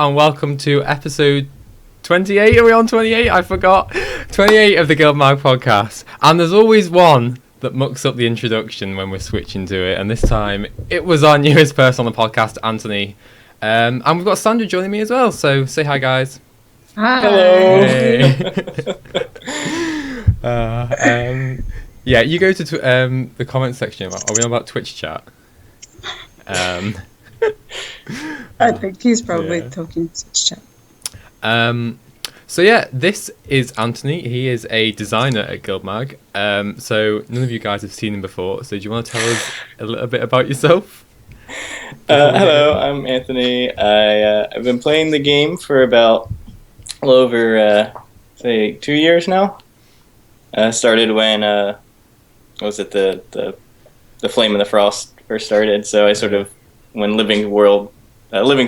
and welcome to episode 28. Are we on 28? I forgot. 28 of the GuildMag podcast. And there's always one that mucks up the introduction when we're switching to it. And this time, it was our newest person on the podcast, Anthony. And we've got Sandra joining me as well. So say hi, guys. Hi. Hello. Hey. Yeah, you go to the comment section. Are we on about Twitch chat? I think he's probably talking Twitch chat. So yeah, this is Anthony. He is a designer at GuildMag. So none of you guys have seen him before. So do you want to tell us a little bit about yourself? Hello, I'm Anthony. I've been playing the game for about a little over, say, 2 years now. Started when was it the Flame and the Frost first started. So I sort of, when Living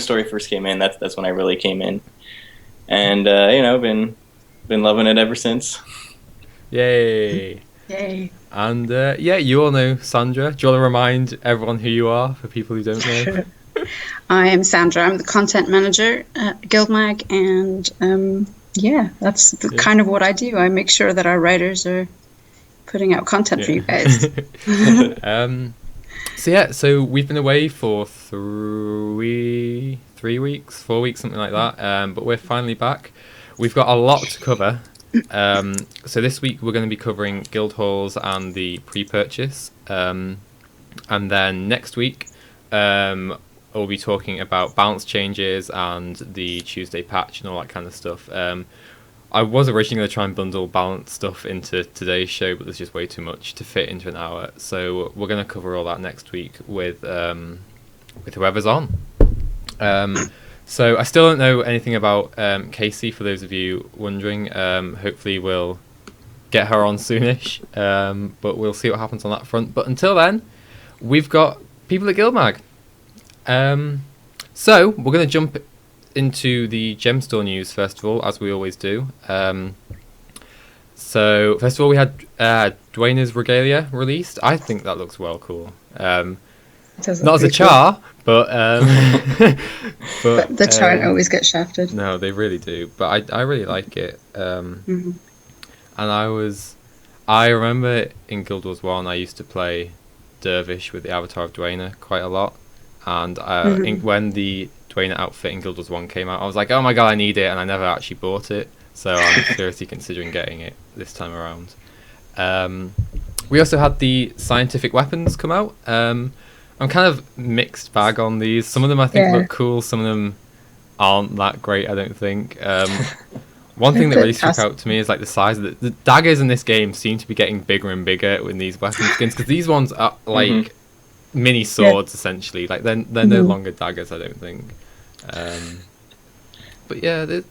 Story first came in, that's when I really came in, and been loving it ever since. Yay! And you all know Sandra. Do you want to remind everyone who you are for people who don't know? I am Sandra. I'm the content manager at GuildMag, and that's kind of what I do. I make sure that our writers are putting out content for you guys. So we've been away for 4 weeks, something like that. But we're finally back. We've got a lot to cover. So this week we're going to be covering guild halls and the pre-purchase. And then next week we'll be talking about balance changes and the Tuesday patch and all that kind of stuff. I was originally going to try and bundle balance stuff into today's show, but there's just way too much to fit into an hour. So we're going to cover all that next week with whoever's on. So I still don't know anything about Casey, for those of you wondering. Hopefully we'll get her on soonish, but we'll see what happens on that front. But until then, we've got people at GuildMag. So we're going to jump into the gem store news first of all, as we always do. So first of all, we had Dwayna's Regalia released. I think that looks well cool. Not as a char, but the char always gets shafted. No, they really do. But I really like it. And I remember in Guild Wars 1 I used to play Dervish with the avatar of Dwayna quite a lot. And when the Dwayna outfit in Guild Wars 1 came out, I was like, oh my god, I need it, and I never actually bought it. So I'm seriously considering getting it this time around. We also had the scientific weapons come out. I'm kind of mixed bag on these. Some of them I think look cool, some of them aren't that great, I don't think. One thing that really stuck out to me is like the size of the daggers in this game seem to be getting bigger and bigger with these weapon skins, because these ones are like mini swords essentially. Like they're no longer daggers, I don't think. But yeah, they're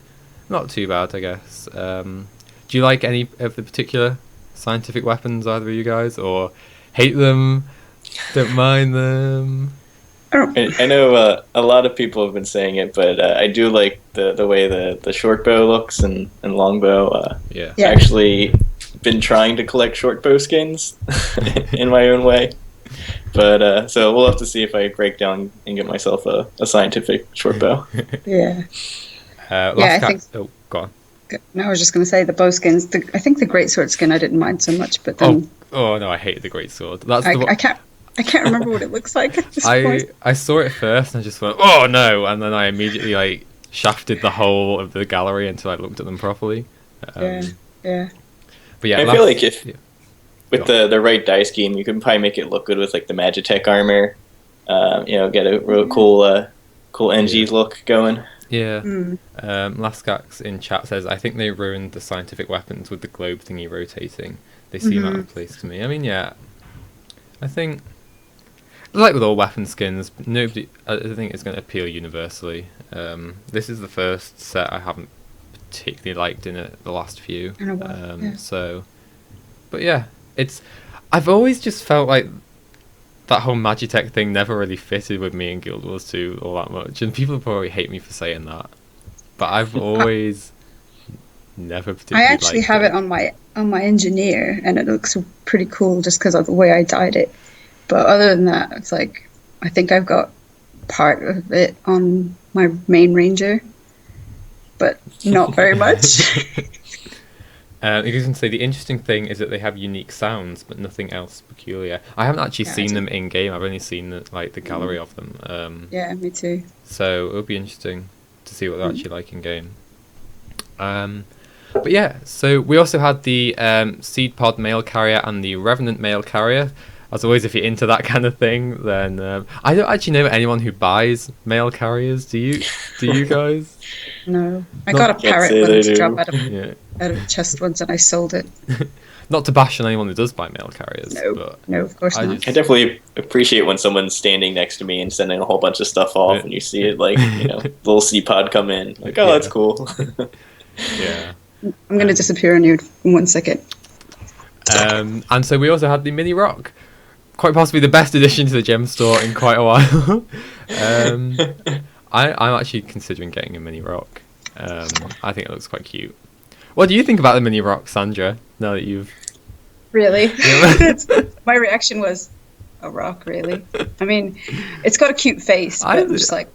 not too bad, I guess. Do you like any of the particular scientific weapons, either of you guys, or hate them, don't mind them? I know a lot of people have been saying it, but I do like the way the short bow looks and longbow. I've actually been trying to collect short bow skins in my own way. But so we'll have to see if I break down and get myself a scientific short bow. I think. Oh, go on. No, I was just going to say the bow skins. I think the greatsword skin I didn't mind so much, but then. Oh no, I hate the greatsword. I can't remember what it looks like at this point. I saw it first and I just went, oh no, and then I immediately shafted the whole of the gallery until I looked at them properly. But I feel like if. With the right dice scheme, you can probably make it look good with like the Magitech armor. Get a real cool NG look going. Yeah. Laskax in chat says, I think they ruined the scientific weapons with the globe thingy rotating. They seem out of place to me. I mean, yeah. I think, like with all weapon skins, I think it's going to appeal universally. This is the first set I haven't particularly liked in the last few. But yeah. I've always just felt like that whole Magitech thing never really fitted with me in Guild Wars 2 all that much, and people probably hate me for saying that, but I've always never particularly I actually have it on my engineer, and it looks pretty cool just because of the way I dyed it. But other than that, it's like I think I've got part of it on my main ranger, but not very much. You can say the interesting thing is that they have unique sounds, but nothing else peculiar. I haven't actually seen them in game. I've only seen the gallery of them. Yeah, me too. So it'll be interesting to see what they're actually like in game. But yeah, so we also had the Seed Pod mail carrier and the Revenant mail carrier. As always, if you're into that kind of thing, then I don't actually know anyone who buys mail carriers. Do you guys? No, I got a parrot when it dropped out of a chest once, and I sold it. Not to bash on anyone who does buy mail carriers. No, of course not. I definitely appreciate when someone's standing next to me and sending a whole bunch of stuff off, and you see it like little C-pod come in. Like, oh, that's cool. Yeah. I'm gonna disappear on you in 1 second. And so we also had the mini rock. Quite possibly the best addition to the gem store in quite a while. I'm actually considering getting a mini rock. I think it looks quite cute. What do you think about the mini rock, Sandra? Now that you've really, my reaction was a rock. Really, I mean, it's got a cute face, but I'm just like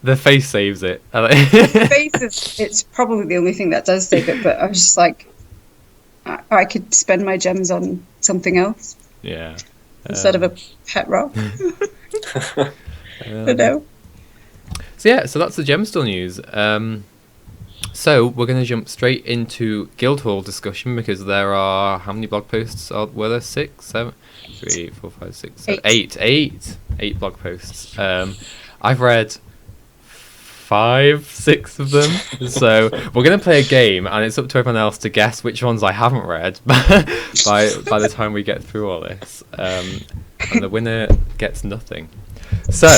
the face saves it. The face it's probably the only thing that does save it. But I was just like, I could spend my gems on something else. Yeah. Instead of a pet rock. I don't know. So that's the gemstore news. So we're going to jump straight into Guildhall discussion because there are, how many blog posts were there? 6, 7, 3, 4, 5, 6, 7, 8 blog posts. I've read 5, 6 of them. So we're going to play a game, and it's up to everyone else to guess which ones I haven't read by the time we get through all this. And the winner gets nothing. So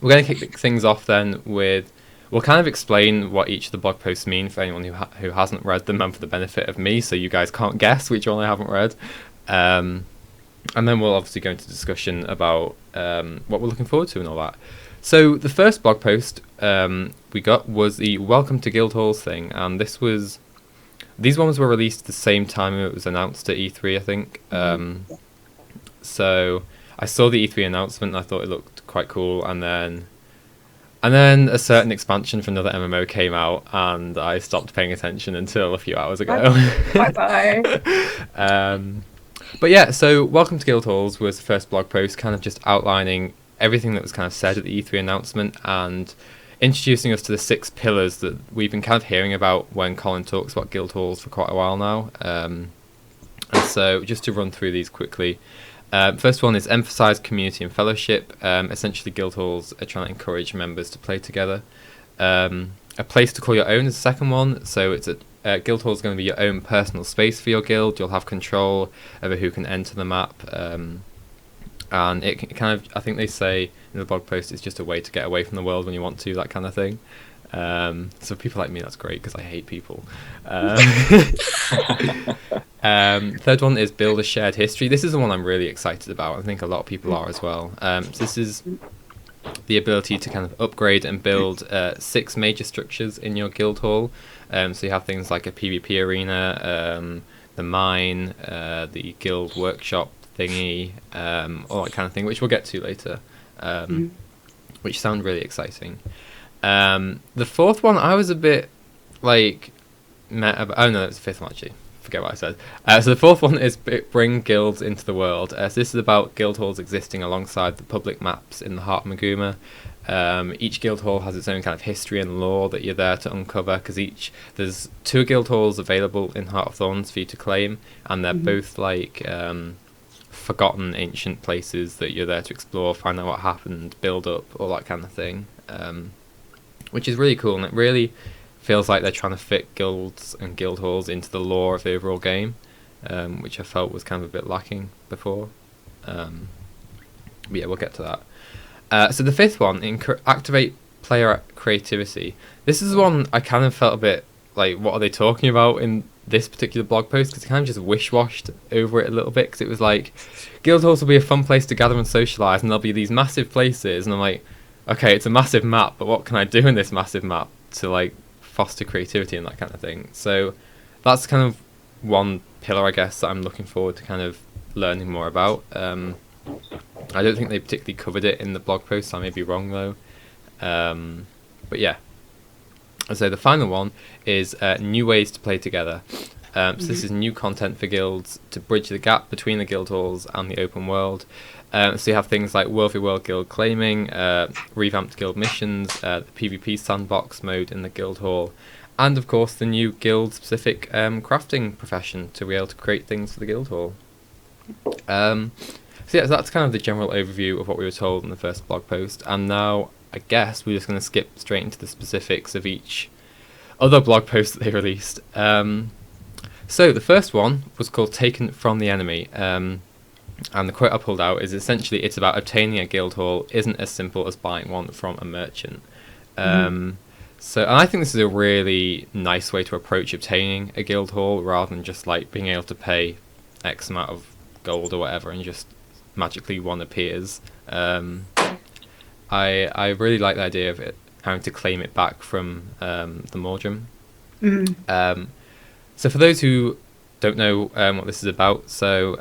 we're going to kick things off then with, we'll kind of explain what each of the blog posts mean for anyone who hasn't read them, and for the benefit of me, so you guys can't guess which one I haven't read. And then we'll obviously go into discussion about what we're looking forward to and all that. So the first blog post we got was the Welcome to Guildhalls thing, and these ones were released at the same time it was announced at E3, I think. So I saw the E3 announcement and I thought it looked quite cool, and then a certain expansion for another MMO came out, and I stopped paying attention until a few hours ago. Bye. But yeah, so Welcome to Guildhalls was the first blog post, kind of just outlining everything that was kind of said at the E3 announcement and introducing us to the 6 pillars that we've been kind of hearing about when Colin talks about Guildhalls for quite a while now. And so just to run through these quickly. First one is emphasize community and fellowship. Essentially, Guildhalls are trying to encourage members to play together. A place to call your own is the second one. So it's Guildhall is going to be your own personal space for your guild. You'll have control over who can enter the map, and it can kind of, I think they say in the blog post, it's just a way to get away from the world when you want to, that kind of thing. So people like me, that's great because I hate people. Third one is build a shared history. This is the one I'm really excited about. I think a lot of people are as well. So this is the ability to kind of upgrade and build 6 major structures in your guild hall. So you have things like a PvP arena, the mine, the guild workshop thingy, all that kind of thing, which we'll get to later, which sound really exciting. The fourth one, I was a bit like, oh no, it's the fifth one actually. Forget what I said. So the fourth one is bring guilds into the world. So this is about guild halls existing alongside the public maps in the Heart of Maguma. Each guild hall has its own kind of history and lore that you're there to uncover, because there's 2 guild halls available in Heart of Thorns for you to claim, and they're both like forgotten ancient places that you're there to explore, find out what happened, build up, all that kind of thing, which is really cool, and it really feels like they're trying to fit guilds and guild halls into the lore of the overall game, which I felt was kind of a bit lacking before. But yeah, we'll get to that. So the fifth one, activate player creativity. This is one I kind of felt a bit like, what are they talking about in this particular blog post? Because it kind of just wish-washed over it a little bit, because it was like, guild halls will be a fun place to gather and socialise, and there'll be these massive places, and I'm like, okay, it's a massive map, but what can I do in this massive map to like foster creativity and that kind of thing? So that's kind of one pillar, I guess, that I'm looking forward to kind of learning more about. I don't think they particularly covered it in the blog post. I may be wrong though. But yeah. And so the final one is new ways to play together. So this is new content for guilds to bridge the gap between the guild halls and the open world. So you have things like World v World guild claiming, revamped guild missions, the PvP sandbox mode in the guild hall, and of course the new guild-specific crafting profession to be able to create things for the guild hall. So yeah, so that's kind of the general overview of what we were told in the first blog post, and now I guess we're just going to skip straight into the specifics of each other blog post that they released. So the first one was called Taken from the Enemy, and the quote I pulled out is essentially it's about obtaining a guild hall isn't as simple as buying one from a merchant. And I think this is a really nice way to approach obtaining a guild hall rather than just like being able to pay X amount of gold or whatever and just magically one appears. I really like the idea of it having to claim it back from the Mordrum. So for those who don't know what this is about, so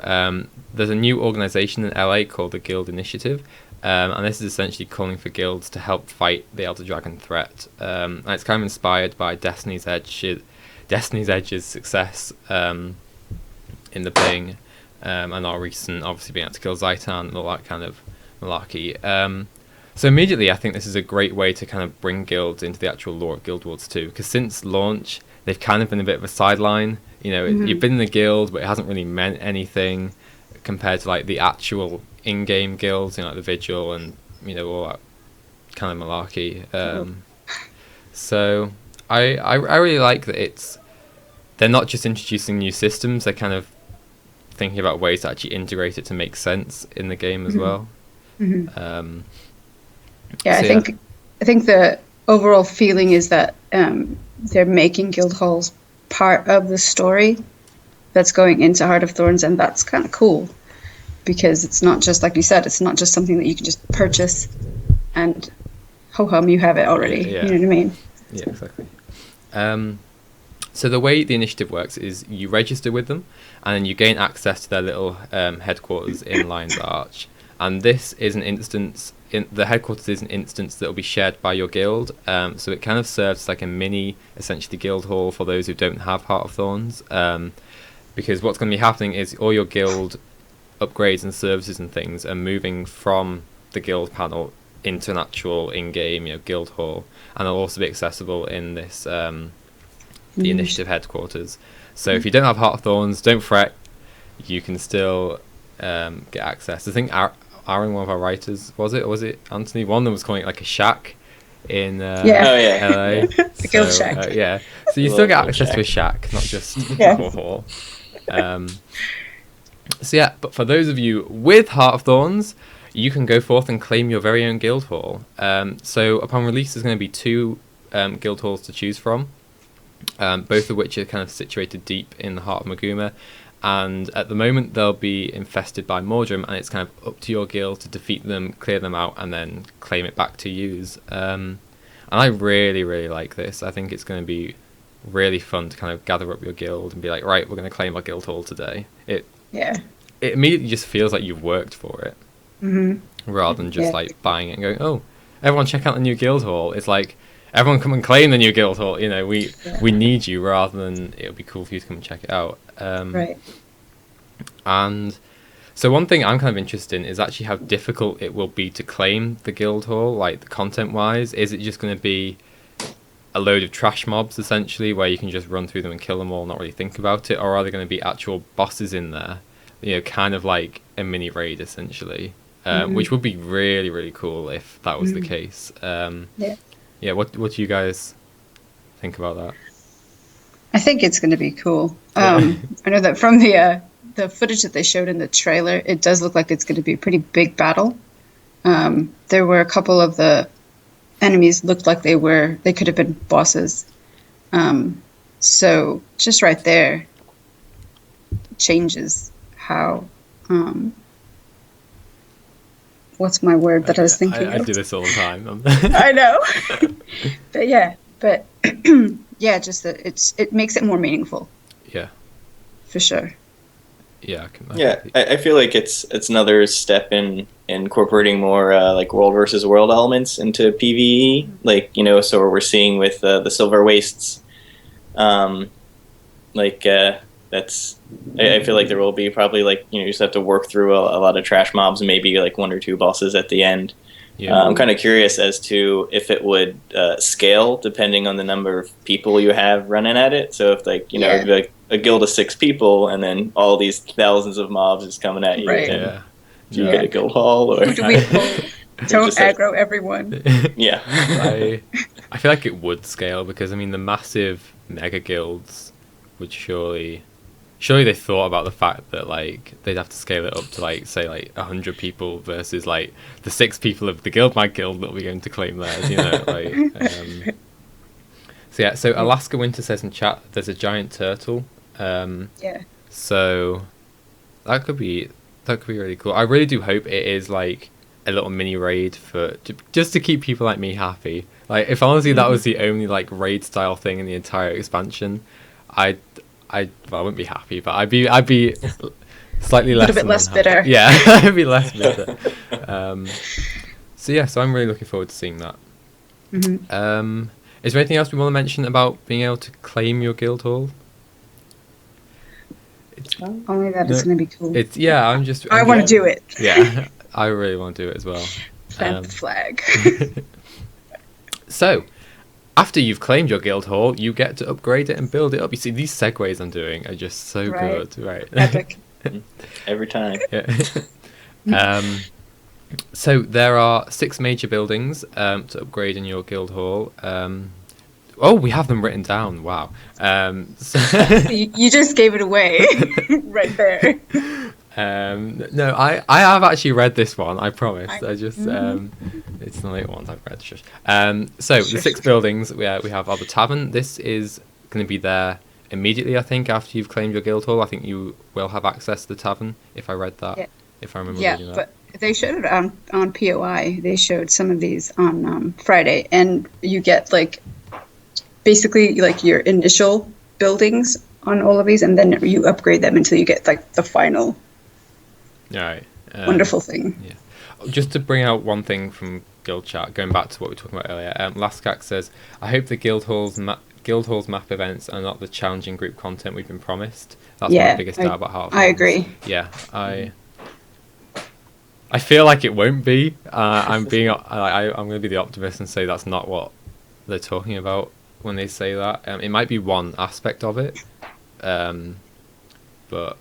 there's a new organisation in LA called the Guild Initiative, and this is essentially calling for guilds to help fight the Elder Dragon threat. And it's kind of inspired by Destiny's Edge's success in the Ping, and our recent, obviously, being able to kill Zaitan and all that kind of malarkey. So immediately, I think this is a great way to kind of bring guilds into the actual lore of Guild Wars 2, because since launch, they've kind of been a bit of a sideline. You know, you've been in the guild, but it hasn't really meant anything compared to like the actual in-game guilds, you know, like the Vigil and, you know, all that kind of malarkey. So I really like that they're not just introducing new systems, they're kind of thinking about ways to actually integrate it to make sense in the game as well. I think the overall feeling is that they're making guild halls part of the story that's going into Heart of Thorns, and that's kind of cool because it's not just, like you said, it's not just something that you can just purchase and ho-hum, you have it already. You know what I mean? Yeah, exactly. So the way the initiative works is you register with them and then you gain access to their little headquarters in Lion's Arch, and this is an instance the headquarters is an instance that will be shared by your guild, so it kind of serves like a mini, essentially, guild hall for those who don't have Heart of Thorns, because what's going to be happening is all your guild upgrades and services and things are moving from the guild panel into an actual in-game, you know, guild hall, and they'll also be accessible in this the initiative headquarters. So if you don't have Heart of Thorns, don't fret, you can still get access. I think Aaron, one of our writers, was it Anthony? One of them was calling it like a shack in LA. The guild shack. So you still get access to a shack, not just a hall. So yeah, but for those of you with Heart of Thorns, you can go forth and claim your very own guild hall. So upon release, there's going to be 2 guild halls to choose from, both of which are kind of situated deep in the heart of Maguma. And at the moment they'll be infested by Mordrum, and it's kind of up to your guild to defeat them, clear them out, and then claim it back to use. And I really, really like this. I think it's going to be really fun to kind of gather up your guild and be like, right, we're going to claim our guild hall today. It immediately just feels like you've worked for it, rather than just like buying it and going, oh, everyone check out the new guild hall. It's like, everyone come and claim the new guild hall. You know, we need you, rather than it would be cool for you to come and check it out. And so one thing I'm kind of interested in is actually how difficult it will be to claim the guild hall, like the content-wise. Is it just going to be a load of trash mobs, essentially, where you can just run through them and kill them all, not really think about it? Or are there going to be actual bosses in there, you know, kind of like a mini raid, essentially, which would be really, really cool if that was the case. What do you guys think about that? I think it's going to be cool. I know that from the footage that they showed in the trailer, it does look like it's going to be a pretty big battle. There were a couple of the enemies looked like they could have been bosses. So just right there changes how. What's my word that I was thinking of? I do this all the time. I know. But just that it makes it more meaningful. Yeah. For sure. Yeah. I feel like it's another step in incorporating more like world versus world elements into PvE, like so we're seeing with the Silver Wastes. Like that's I feel like there will be probably like you just have to work through a lot of trash mobs and maybe like 1 or 2 bosses at the end. I'm kind of curious as to if it would scale depending on the number of people you have running at it. So if like it'd be like a guild of 6 people and then all these thousands of mobs is coming at you, and do you get a guild hall or who do we pull? Don't aggro everyone. Yeah. I feel like it would scale because I mean the massive mega guilds would surely they thought about the fact that like they'd have to scale it up to like say like 100 people versus like the 6 people of the GuildMag guild that we're going to claim theirs, like so Alaska Winter says in chat there's a giant turtle, so that could be really cool. I really do hope it is like a little mini raid just to keep people like me happy. Like if honestly that was the only like raid style thing in the entire expansion, I wouldn't be happy, but I'd be slightly less. A little bit less bitter. Yeah, I'd be less bitter. So I'm really looking forward to seeing that. Is there anything else we want to mention about being able to claim your guild hall? Only that it's going to be cool. I want to do it. Yeah, I really want to do it as well. Plant the flag. So, after you've claimed your guild hall, you get to upgrade it and build it up. You see, these segues I'm doing are just so good, right? Epic. Every time. Yeah. So there are 6 major buildings to upgrade in your guild hall. We have them written down. Wow. You just gave it away right there. No, I have actually read this one. I promise. It's the late ones I've read. Shush. So the 6 buildings we have are the tavern. This is going to be there immediately. I think after you've claimed your guild hall, I think you will have access to the tavern. If I read that, if I remember reading that. But they showed it on POI. They showed some of these on Friday, and you get like basically like your initial buildings on all of these, and then you upgrade them until you get like the final. All right. Wonderful thing. Yeah. Just to bring out one thing from Guild Chat, going back to what we were talking about earlier, Laskak says, I hope the Guild Hall's map events are not the challenging group content we've been promised. That's my biggest doubt about Heart of Thorns. I agree. Yeah, I feel like it won't be. I'm going to be the optimist and say that's not what they're talking about when they say that. It might be one aspect of it, but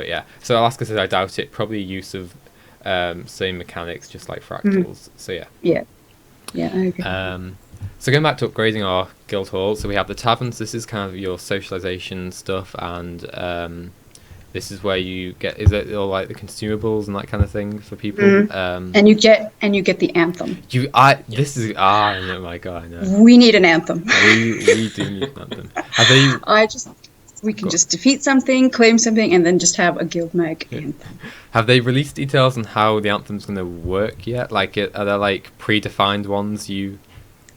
yeah. So Alaska says I doubt it. Probably use of same mechanics, just like fractals. So yeah, I agree. So going back to upgrading our guild hall, so we have the taverns. This is kind of your socialization stuff, and this is where you get, is it all like the consumables and that kind of thing for people? And you get the anthem. Oh my god, I know. We need an anthem. we do need an anthem. We can just defeat something, claim something, and then just have a GuildMag anthem. Have they released details on how the anthem's going to work yet? Like, are there like predefined ones you?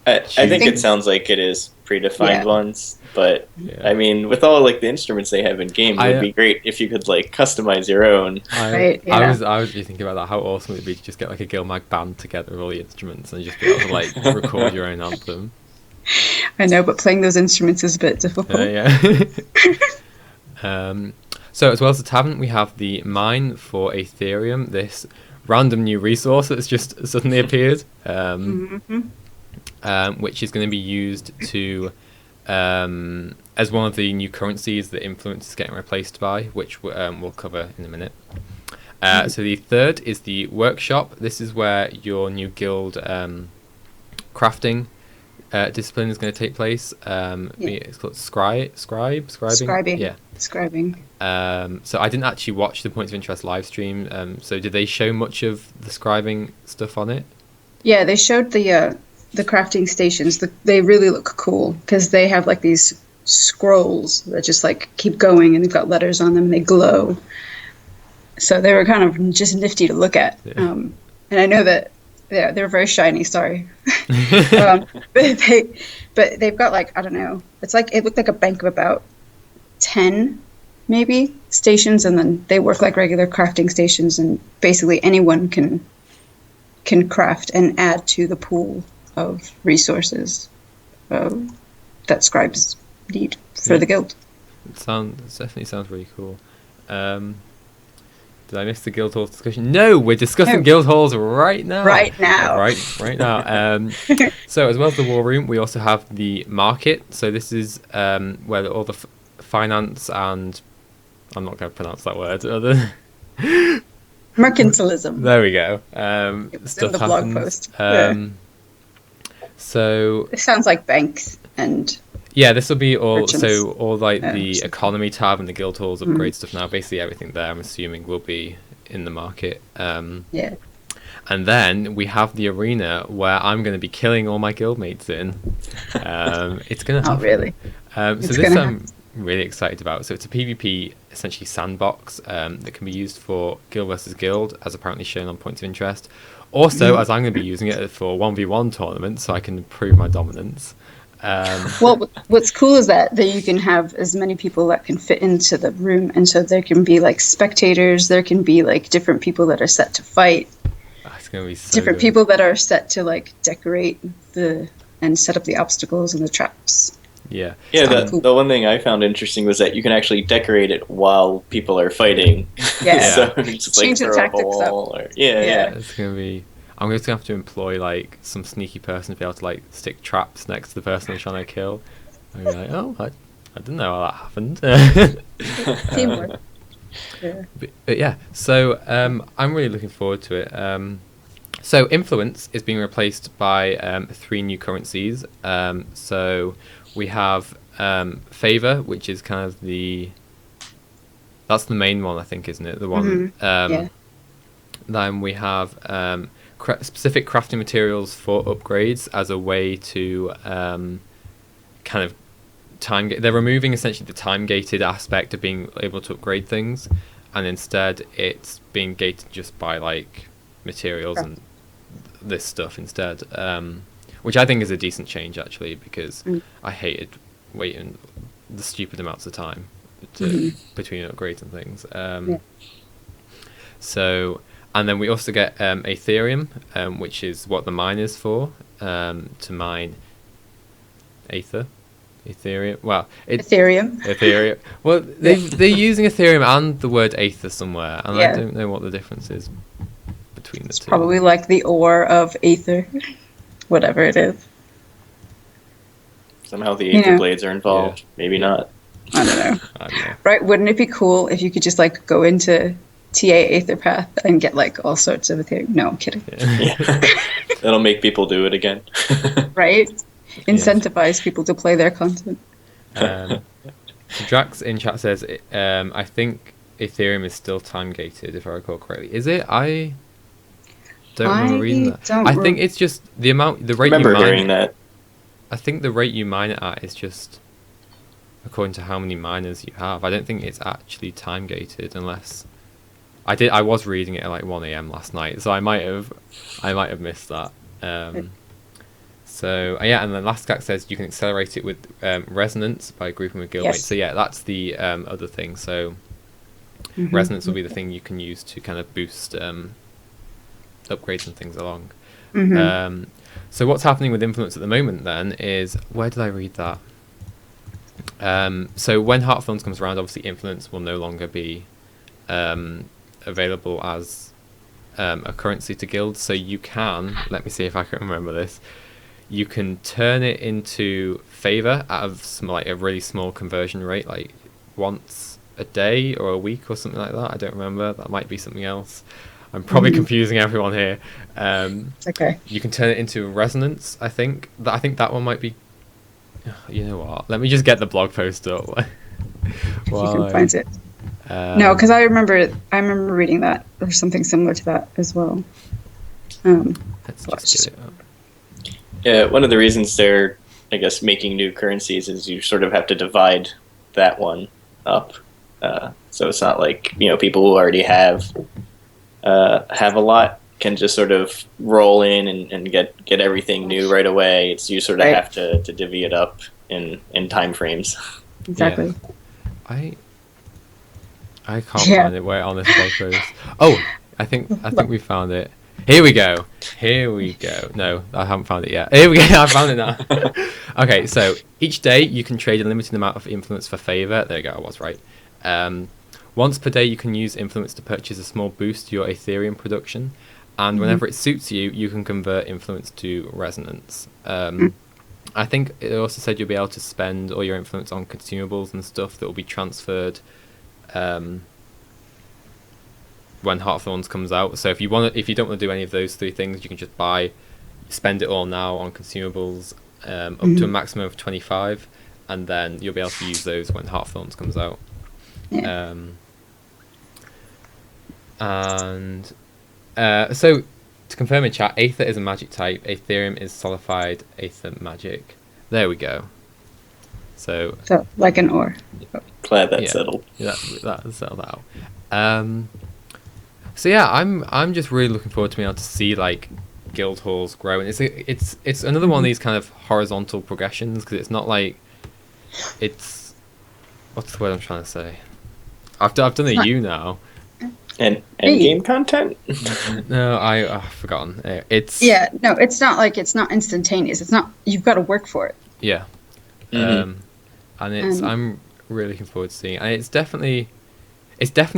I think it sounds like it is predefined ones, but I mean, with all like the instruments they have in game, it would be great if you could like customize your own. I was really thinking about that. How awesome it would be to just get like a GuildMag band together with all the instruments and just be able to like record your own anthem. I know, but playing those instruments is a bit difficult. So as well as the tavern, we have the mine for Aetherium, this random new resource that's just suddenly appeared, which is going to be used to as one of the new currencies that Influence is getting replaced by, which we'll cover in a minute. So the third is the workshop. This is where your new guild crafting discipline is going to take place. It's called scribing. Yeah, scribing. So I didn't actually watch the Points of Interest live stream. So did they show much of the scribing stuff on it? Yeah, they showed the crafting stations. They really look cool because they have like these scrolls that just like keep going, and they've got letters on them and they glow. So they were kind of just nifty to look at. And I know that. Yeah, they're very shiny. Sorry, but they've got like, I don't know. It's like, it looked like a bank of about 10 maybe stations, and then they work like regular crafting stations, and basically anyone can craft and add to the pool of resources that scribes need for the guild. It definitely sounds really cool. Did I miss the guild halls discussion? No, we're discussing guild halls right now. Right now. Right now. So as well as the war room, we also have the market. So this is where all the finance and I'm not going to pronounce that word. Mercantilism. There we go. It was Stuff in the blog happens. post. So it sounds like banks and this will be all merchants. So all like the economy tab and the guild halls upgrade stuff now. Basically everything there, I'm assuming, will be in the market. Yeah. And then we have the arena where I'm going to be killing all my guildmates in. It's going to happen. Oh, really? So this I'm really excited about. So it's a PvP, essentially sandbox that can be used for guild versus guild, as apparently shown on points of interest. Also, as I'm going to be using it for 1v1 tournaments, so I can prove my dominance. Well, what's cool is that you can have as many people that can fit into the room, and so there can be like spectators, there can be like different people that are set to fight. It's going to be so different good. people that are set to like decorate and set up the obstacles and the traps. Yeah. The one thing I found interesting was that you can actually decorate it while people are fighting. Yeah. So just like change the throw tactics a wall or yeah. It's going to be. I'm just going to have to employ like some sneaky person to be able to like stick traps next to the person I'm trying to kill. And be like, oh, I didn't know how that happened. Teamwork. But yeah, so I'm really looking forward to it. So influence is being replaced by 3 new currencies. So we have favor, which is kind of that's the main one, I think, isn't it? The one. Then we have specific crafting materials for upgrades as a way to kind of they're removing essentially the time gated aspect of being able to upgrade things, and instead it's being gated just by like materials and this stuff instead, which I think is a decent change actually, because I hated waiting the stupid amounts of time between upgrades and things. So, and then we also get Aetherium, which is what the mine is for, to mine Ethereum. Well, Ethereum. Well, they're using Ethereum and the word Aether somewhere, and I don't know what the difference is between the two. Probably like the ore of Aether, whatever it is. Somehow the Aether blades are involved. Yeah. Maybe not. I don't know. Right? Wouldn't it be cool if you could just like go into TA Aetherpath and get like all sorts of Ethereum? No, I'm kidding. Yeah. That'll make people do it again. Right? Incentivize people to play their content. Drax in chat says, I think Ethereum is still time gated, if I recall correctly. Is it? I don't remember reading that. I think it's just the rate you mine hearing that. I think the rate you mine it at is just according to how many miners you have. I don't think it's actually time gated, unless I was reading it at like 1 a.m. last night, so I might have missed that. So and then Lastgak says you can accelerate it with resonance by grouping with guildmates. Yes. So that's the other thing. So resonance will be the thing you can use to kind of boost upgrades and things along. So what's happening with influence at the moment then is, where did I read that? So when Heart of Thorns comes around, obviously influence will no longer be available as a currency to guilds. So you can, let me see if I can remember this, you can turn it into favor out of like a really small conversion rate, like once a day or a week or something like that. I don't remember. That might be something else. I'm probably confusing everyone here. It's okay. You can turn it into resonance, I think. I think that one might be... You know what? Let me just get the blog post up. If you can find it. No, because I remember reading that, or something similar to that as well. Let's just get it up. Yeah, one of the reasons they're, I guess, making new currencies is you sort of have to divide that one up. So it's not like, people who already have a lot can just sort of roll in and get everything new right away. It's you sort of have to divvy it up in time frames. Exactly. Yeah. I can't Yeah. find it. Wait on this blog post. Oh, I think we found it. Here we go. No, I haven't found it yet. Here we go. I found it now. Okay, so each day you can trade a limited amount of influence for favor. There you go. I was right. Once per day you can use influence to purchase a small boost to your Ethereum production, and whenever it suits you, you can convert influence to resonance. I think it also said you'll be able to spend all your influence on consumables and stuff that will be transferred when Heart of Thorns comes out. So if you don't want to do any of those three things, you can just spend it all now on consumables up to a maximum of 25, and then you'll be able to use those when Heart of Thorns comes out. Yeah. So to confirm in chat, Aether is a magic type. Ethereum is solidified Aether magic. There we go. So like an ore. Glad that's settled. That settled out. So yeah, I'm just really looking forward to being able to see like guild halls grow, and it's another one of these kind of horizontal progressions, because it's not like it's what's the word I'm trying to say? I've done a U now. And game content? No, I've forgotten. It's no, it's not like it's not instantaneous. It's not. You've got to work for it. Yeah. And I'm really looking forward to seeing it. And it's definitely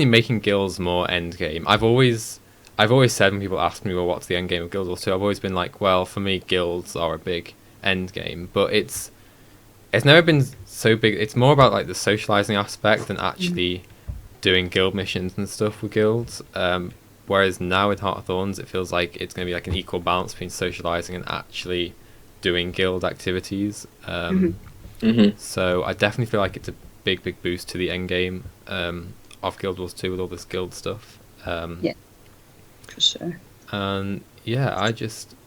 making guilds more end game. I've always said when people ask me, well, what's the end game of Guild Wars 2? I've always been like, well, for me, guilds are a big end game, but it's never been so big. It's more about like the socializing aspect than actually doing guild missions and stuff with guilds. Whereas now with Heart of Thorns, it feels like it's going to be like an equal balance between socializing and actually doing guild activities. So I definitely feel like it's a big boost to the end game of Guild Wars 2 with all this guild stuff. Yeah, for sure. And yeah, I just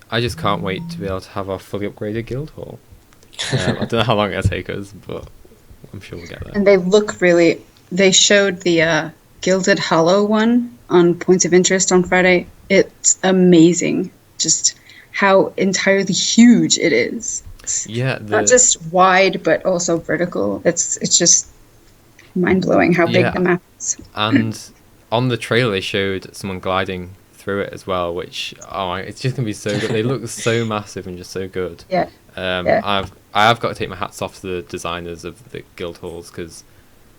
can't wait to be able to have our fully upgraded guild hall. I don't know how long it'll take us, but I'm sure we'll get there. And they look really. They showed the Gilded Hollow one on Points of Interest on Friday. It's amazing, just how entirely huge it is. It's not just wide, but also vertical. It's just mind-blowing how big the map is. And on the trailer, they showed someone gliding through it as well, which it's just gonna be so good. They look so massive and just so good. Yeah. I've got to take my hats off to the designers of the guild halls, because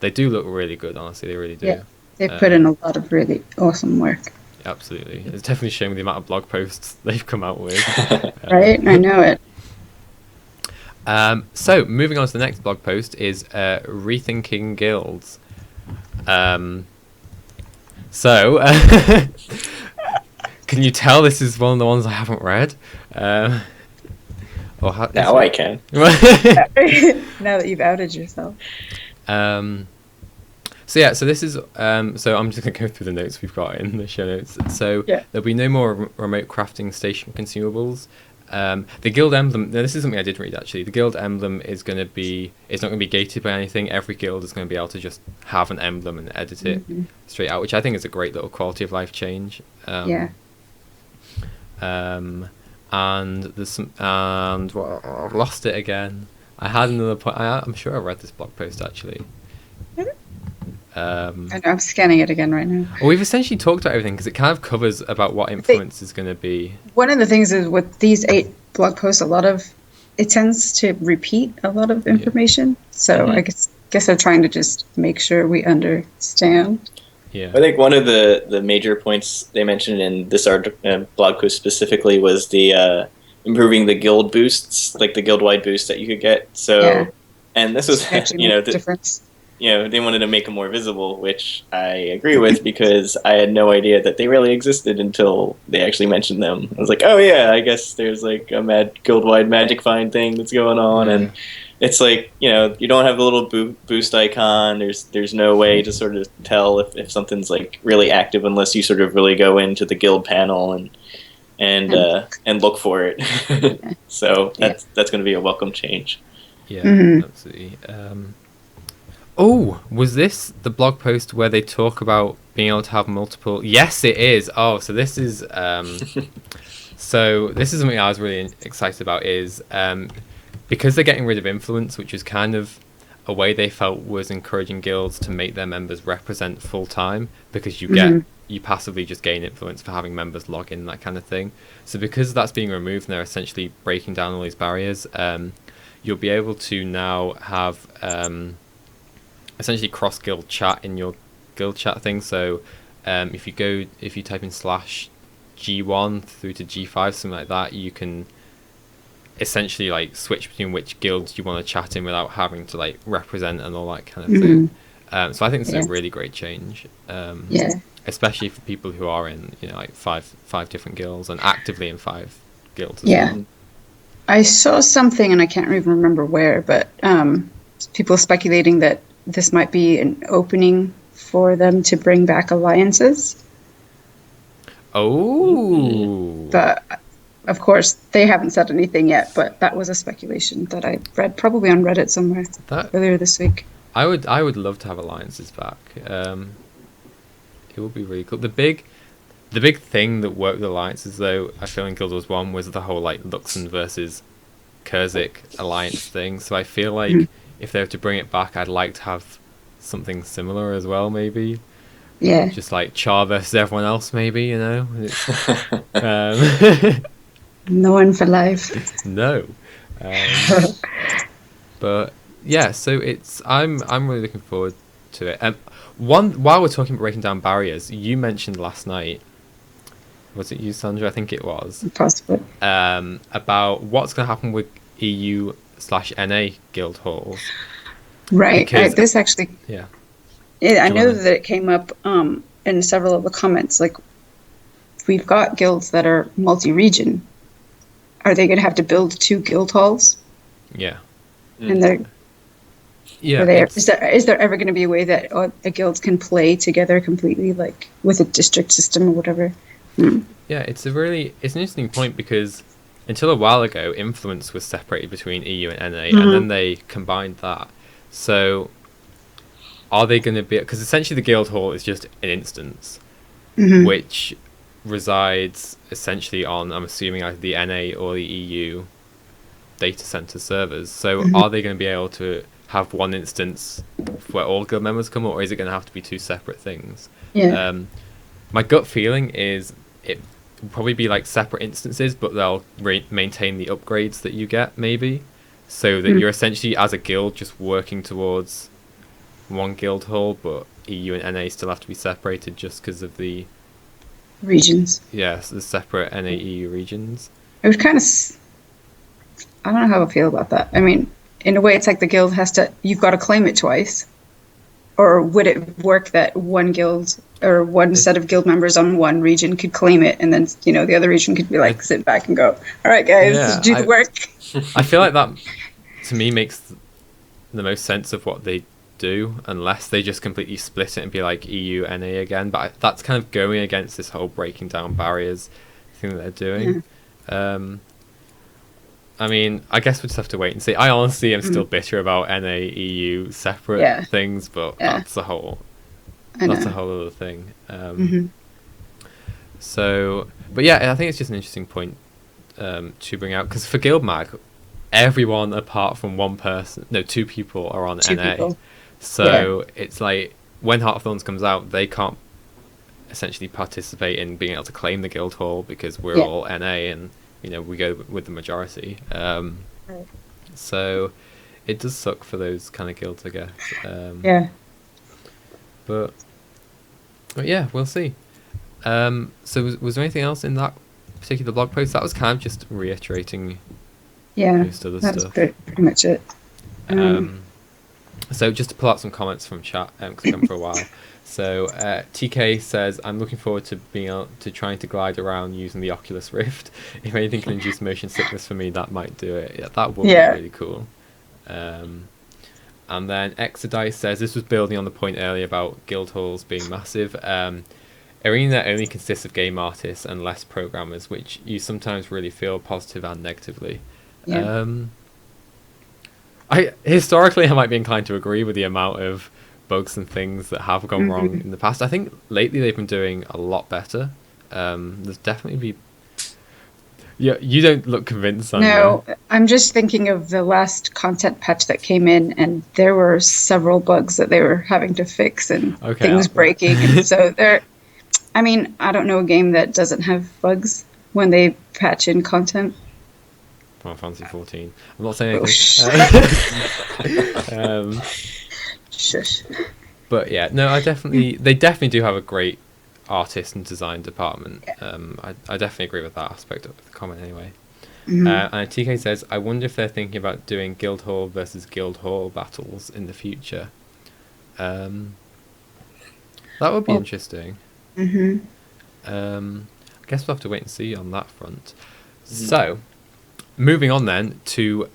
they do look really good. Honestly, they really do. Yeah, they put in a lot of really awesome work. Absolutely, it's definitely showing me the amount of blog posts they've come out with. Right, I know it. So moving on to the next blog post is rethinking guilds. Can you tell this is one of the ones I haven't read? Now I can. Now that you've outed yourself. So this is so I'm just gonna go through the notes we've got in the show notes. So there'll be no more remote crafting station consumables. The guild emblem. Now, this is something I did read actually. The guild emblem is not going to be gated by anything. Every guild is going to be able to just have an emblem and edit it straight out, which I think is a great little quality of life change. And there's some, and I've lost it again. I had another point. I'm sure I read this blog post actually. I'm scanning it again right now. Well, we've essentially talked about everything, because it kind of covers about what influence is going to be. One of the things is with these 8 blog posts, it tends to repeat a lot of information. So I guess they're trying to just make sure we understand. Yeah, I think one of the major points they mentioned in this blog post specifically was the improving the guild boosts, like the guild-wide boost that you could get. So, and this was difference. They wanted to make them more visible, which I agree with, because I had no idea that they really existed until they actually mentioned them. I was like, oh yeah, I guess there's like a guild-wide magic find thing that's going on, and it's like, you don't have the little boost icon. There's no way to sort of tell if something's like really active unless you sort of really go into the guild panel and look for it. So that's going to be a welcome change. Yeah, absolutely. Oh, was this the blog post where they talk about being able to have multiple? Yes, it is. Oh, so this is something I was really excited about, is because they're getting rid of influence, which is kind of, a way they felt was encouraging guilds to make their members represent full time, because you passively just gain influence for having members log in, that kind of thing. So because that's being removed and they're essentially breaking down all these barriers, you'll be able to now have essentially cross guild chat in your guild chat thing. So if you type in /G1 through to G5, something like that, you can essentially like switch between which guilds you want to chat in without having to like represent and all that kind of thing. So I think this is a really great change. Especially for people who are in, you know, like five different guilds and actively in 5 guilds as well. I saw something, and I can't even remember where, but people speculating that this might be an opening for them to bring back alliances. Oh. But of course, they haven't said anything yet, but that was a speculation that I read probably on Reddit somewhere earlier this week. I would love to have alliances back. It would be really cool. The big thing that worked with alliances, though, I feel in Guild Wars 1 was the whole like Luxon versus Kurzik alliance thing. So I feel like if they were to bring it back, I'd like to have something similar as well, maybe. Yeah. Just like Char versus everyone else, maybe, you know. No one for life. No. But yeah, so I'm really looking forward to it. While we're talking about breaking down barriers, you mentioned last night, was it you, Sandra? I think it was. Possibly. About what's going to happen with EU/NA guild halls. Right. This actually. Yeah. I know that it came up in several of the comments. Like, we've got guilds that are multi-region. Are they going to have to build 2 guild halls? Yeah. And they're. Yeah. Is there ever going to be a way that a guild can play together completely, like with a district system or whatever? Yeah, it's an interesting point, because until a while ago, influence was separated between EU and NA, and then they combined that. So, are they going to be? Because essentially, the guild hall is just an instance, which resides essentially on, I'm assuming, either the NA or the EU data center servers. So, are they going to be able to have one instance where all guild members come, or is it going to have to be 2 separate things? Yeah. My gut feeling is it will probably be like separate instances, but they'll maintain the upgrades that you get, maybe, so that you're essentially as a guild just working towards one guild hall, but EU and NA still have to be separated just because of the regions. Yes, the separate NA EU regions. It was kind of. I don't know how I feel about that. I mean, in a way, it's like the guild you've got to claim it twice. Or would it work that one guild or one set of guild members on one region could claim it, and then, you know, the other region could be like, sit back and go, all right, guys, do the work. I feel like that, to me, makes the most sense of what they do, unless they just completely split it and be like EU, NA again. But that's kind of going against this whole breaking down barriers thing that they're doing. I mean, I guess we'll just have to wait and see. I honestly am still bitter about NA, EU separate things, but that's a whole other thing. So, but yeah, I think it's just an interesting point to bring out, because for GuildMag, everyone apart from 2 people are on NA. So it's like when Heart of Thorns comes out, they can't essentially participate in being able to claim the guild hall because we're all NA, and you know, we go with the majority. So it does suck for those kind of guilds, I guess. But yeah, we'll see. So was there anything else in that particular blog post? That was kind of just reiterating most other that's stuff. pretty much it. So just to pull out some comments from chat, because we've gone for a while. So TK says, I'm looking forward to being able to trying to glide around using the Oculus Rift. If anything can induce motion sickness for me, that might do it. Yeah, that would be really cool. And then Exodice says, this was building on the point earlier about guild halls being massive. Arena only consists of game artists and less programmers, which you sometimes really feel positive and negatively. Historically, I might be inclined to agree with the amount of bugs and things that have gone wrong in the past. I think lately they've been doing a lot better. There's definitely You don't look convinced, Sandra. No, I'm just thinking of the last content patch that came in, and there were several bugs that they were having to fix and Okay, things breaking. And so I mean, I don't know a game that doesn't have bugs when they patch in content. Final Fantasy 14. I'm not saying Oh, anything. Shush. But yeah, no, they definitely do have a great artist and design department. I definitely agree with that aspect of the comment anyway. And TK says, I wonder if they're thinking about doing Guildhall versus Guildhall battles in the future. That would be interesting. I guess we'll have to wait and see on that front. So, moving on then to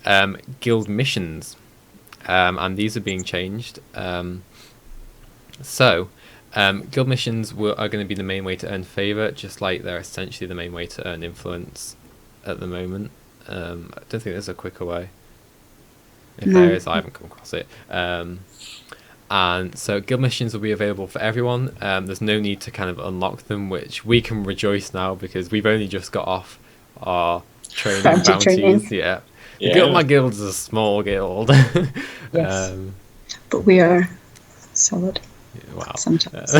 guild missions. And these are being changed. Guild missions are going to be the main way to earn favour, just like they're essentially the main way to earn influence at the moment. I don't think there's a quicker way. If there is, I haven't come across it. And so guild missions will be available for everyone. There's no need to kind of unlock them, which we can rejoice now because we've only just got off our bounties. Training. Yeah. My guild is a small guild. Yes. But we are solid. Wow. Sometimes.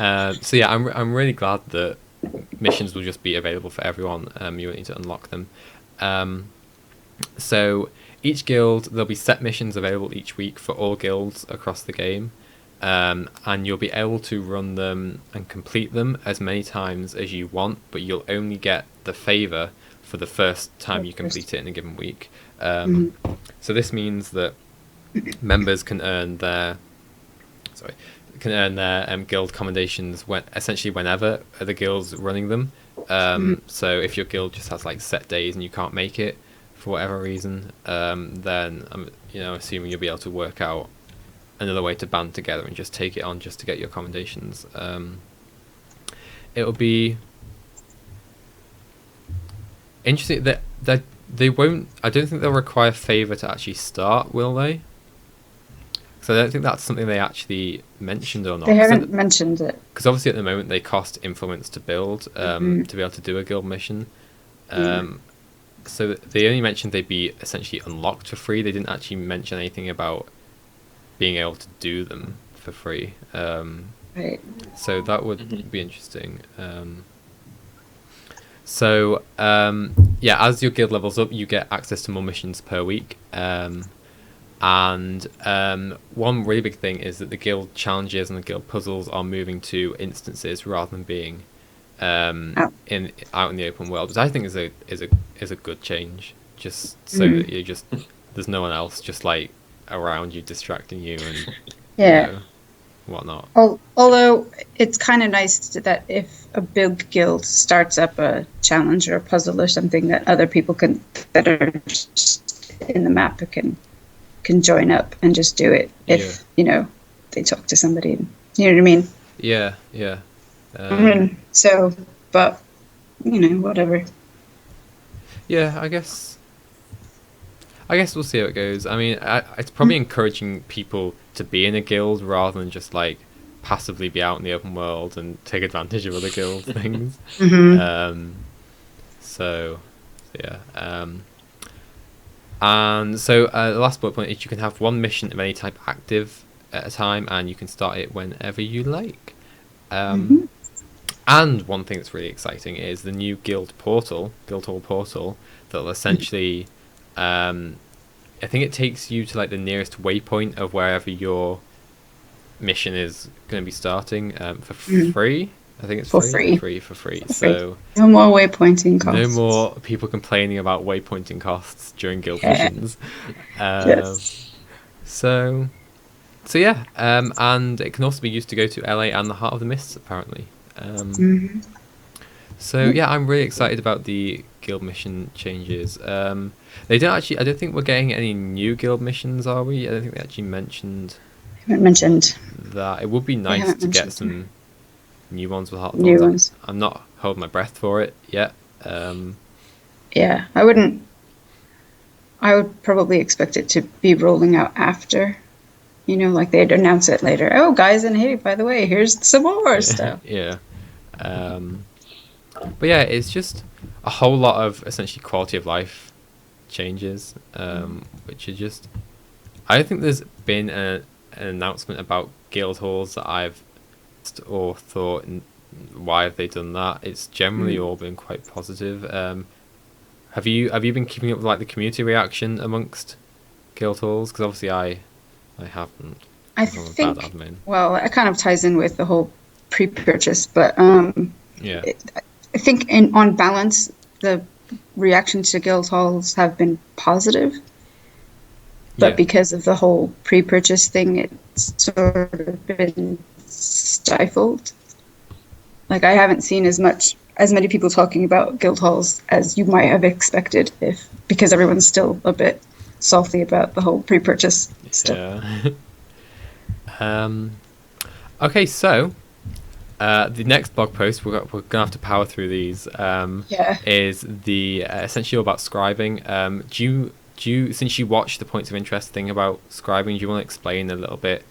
So yeah, I'm really glad that missions will just be available for everyone. You won't need to unlock them. So each guild, there'll be set missions available each week for all guilds across the game, and you'll be able to run them and complete them as many times as you want, but you'll only get the favour for the first time you complete it in a given week. So this means that members can earn their guild commendations essentially whenever the guild's running them. So if your guild just has like set days and you can't make it for whatever reason, then I'm assuming you'll be able to work out another way to band together and just take it on just to get your commendations. It'll be interesting that they won't. I don't think they'll require favour to actually start, will they? So I don't think that's something they actually mentioned or not. They haven't mentioned it. Because obviously at the moment they cost influence to build, to be able to do a guild mission. So they only mentioned they'd be essentially unlocked for free. They didn't actually mention anything about being able to do them for free. Right. So that would be interesting. As your guild levels up, you get access to more missions per week. And one really big thing is that the guild challenges and the guild puzzles are moving to instances rather than being out in the open world, which I think is a good change. Just so that there's no one else just like around you distracting you and whatnot. Although it's kind of nice that if a big guild starts up a challenge or a puzzle or something, that other people that are just in the map can join up and just do it if they talk to somebody. You know what I mean? Yeah. But whatever. Yeah, I guess we'll see how it goes. I mean, it's probably encouraging people to be in a guild rather than just like passively be out in the open world and take advantage of other guild things. And so the last bullet point is you can have one mission of any type active at a time, and you can start it whenever you like. And one thing that's really exciting is the new Guildhall portal that'll essentially, I think it takes you to like the nearest waypoint of wherever your mission is going to be starting for free. I think it's for free. So no more waypointing costs. No more people complaining about waypointing costs during guild missions. Yes. So yeah, and it can also be used to go to LA and the Heart of the Mists apparently. So yeah, I'm really excited about the guild mission changes. They don't actually. I don't think we're getting any new guild missions, are we? I don't think they actually mentioned. Haven't mentioned that. It would be nice to get some new ones with Heart of Thorns. New ones. I'm not holding my breath for it yet. Yeah, I wouldn't. I would probably expect it to be rolling out after. Like they'd announce it later. Oh, guys, and hey, by the way, here's some more stuff. Yeah. But yeah, it's just a whole lot of essentially quality of life changes, which are just. I don't think there's been an announcement about guild halls that I've or thought, why have they done that? It's generally all been quite positive. Have you been keeping up with like the community reaction amongst guild halls? Because obviously I haven't. I I'm a think, bad admin. well, it kind of ties in with the whole pre-purchase, but Yeah. I think on balance, the reaction to guild halls have been positive, but Yeah. because of the whole pre-purchase thing, it's sort of been stifled. Like I haven't seen as many people talking about guild halls as you might have expected, because everyone's still a bit salty about the whole pre-purchase stuff. Yeah. Okay, so the next blog post we're gonna have to power through these. Is the essentially all about scribing. Do you since you watched the points of interest thing about scribing, do you want to explain a little bit?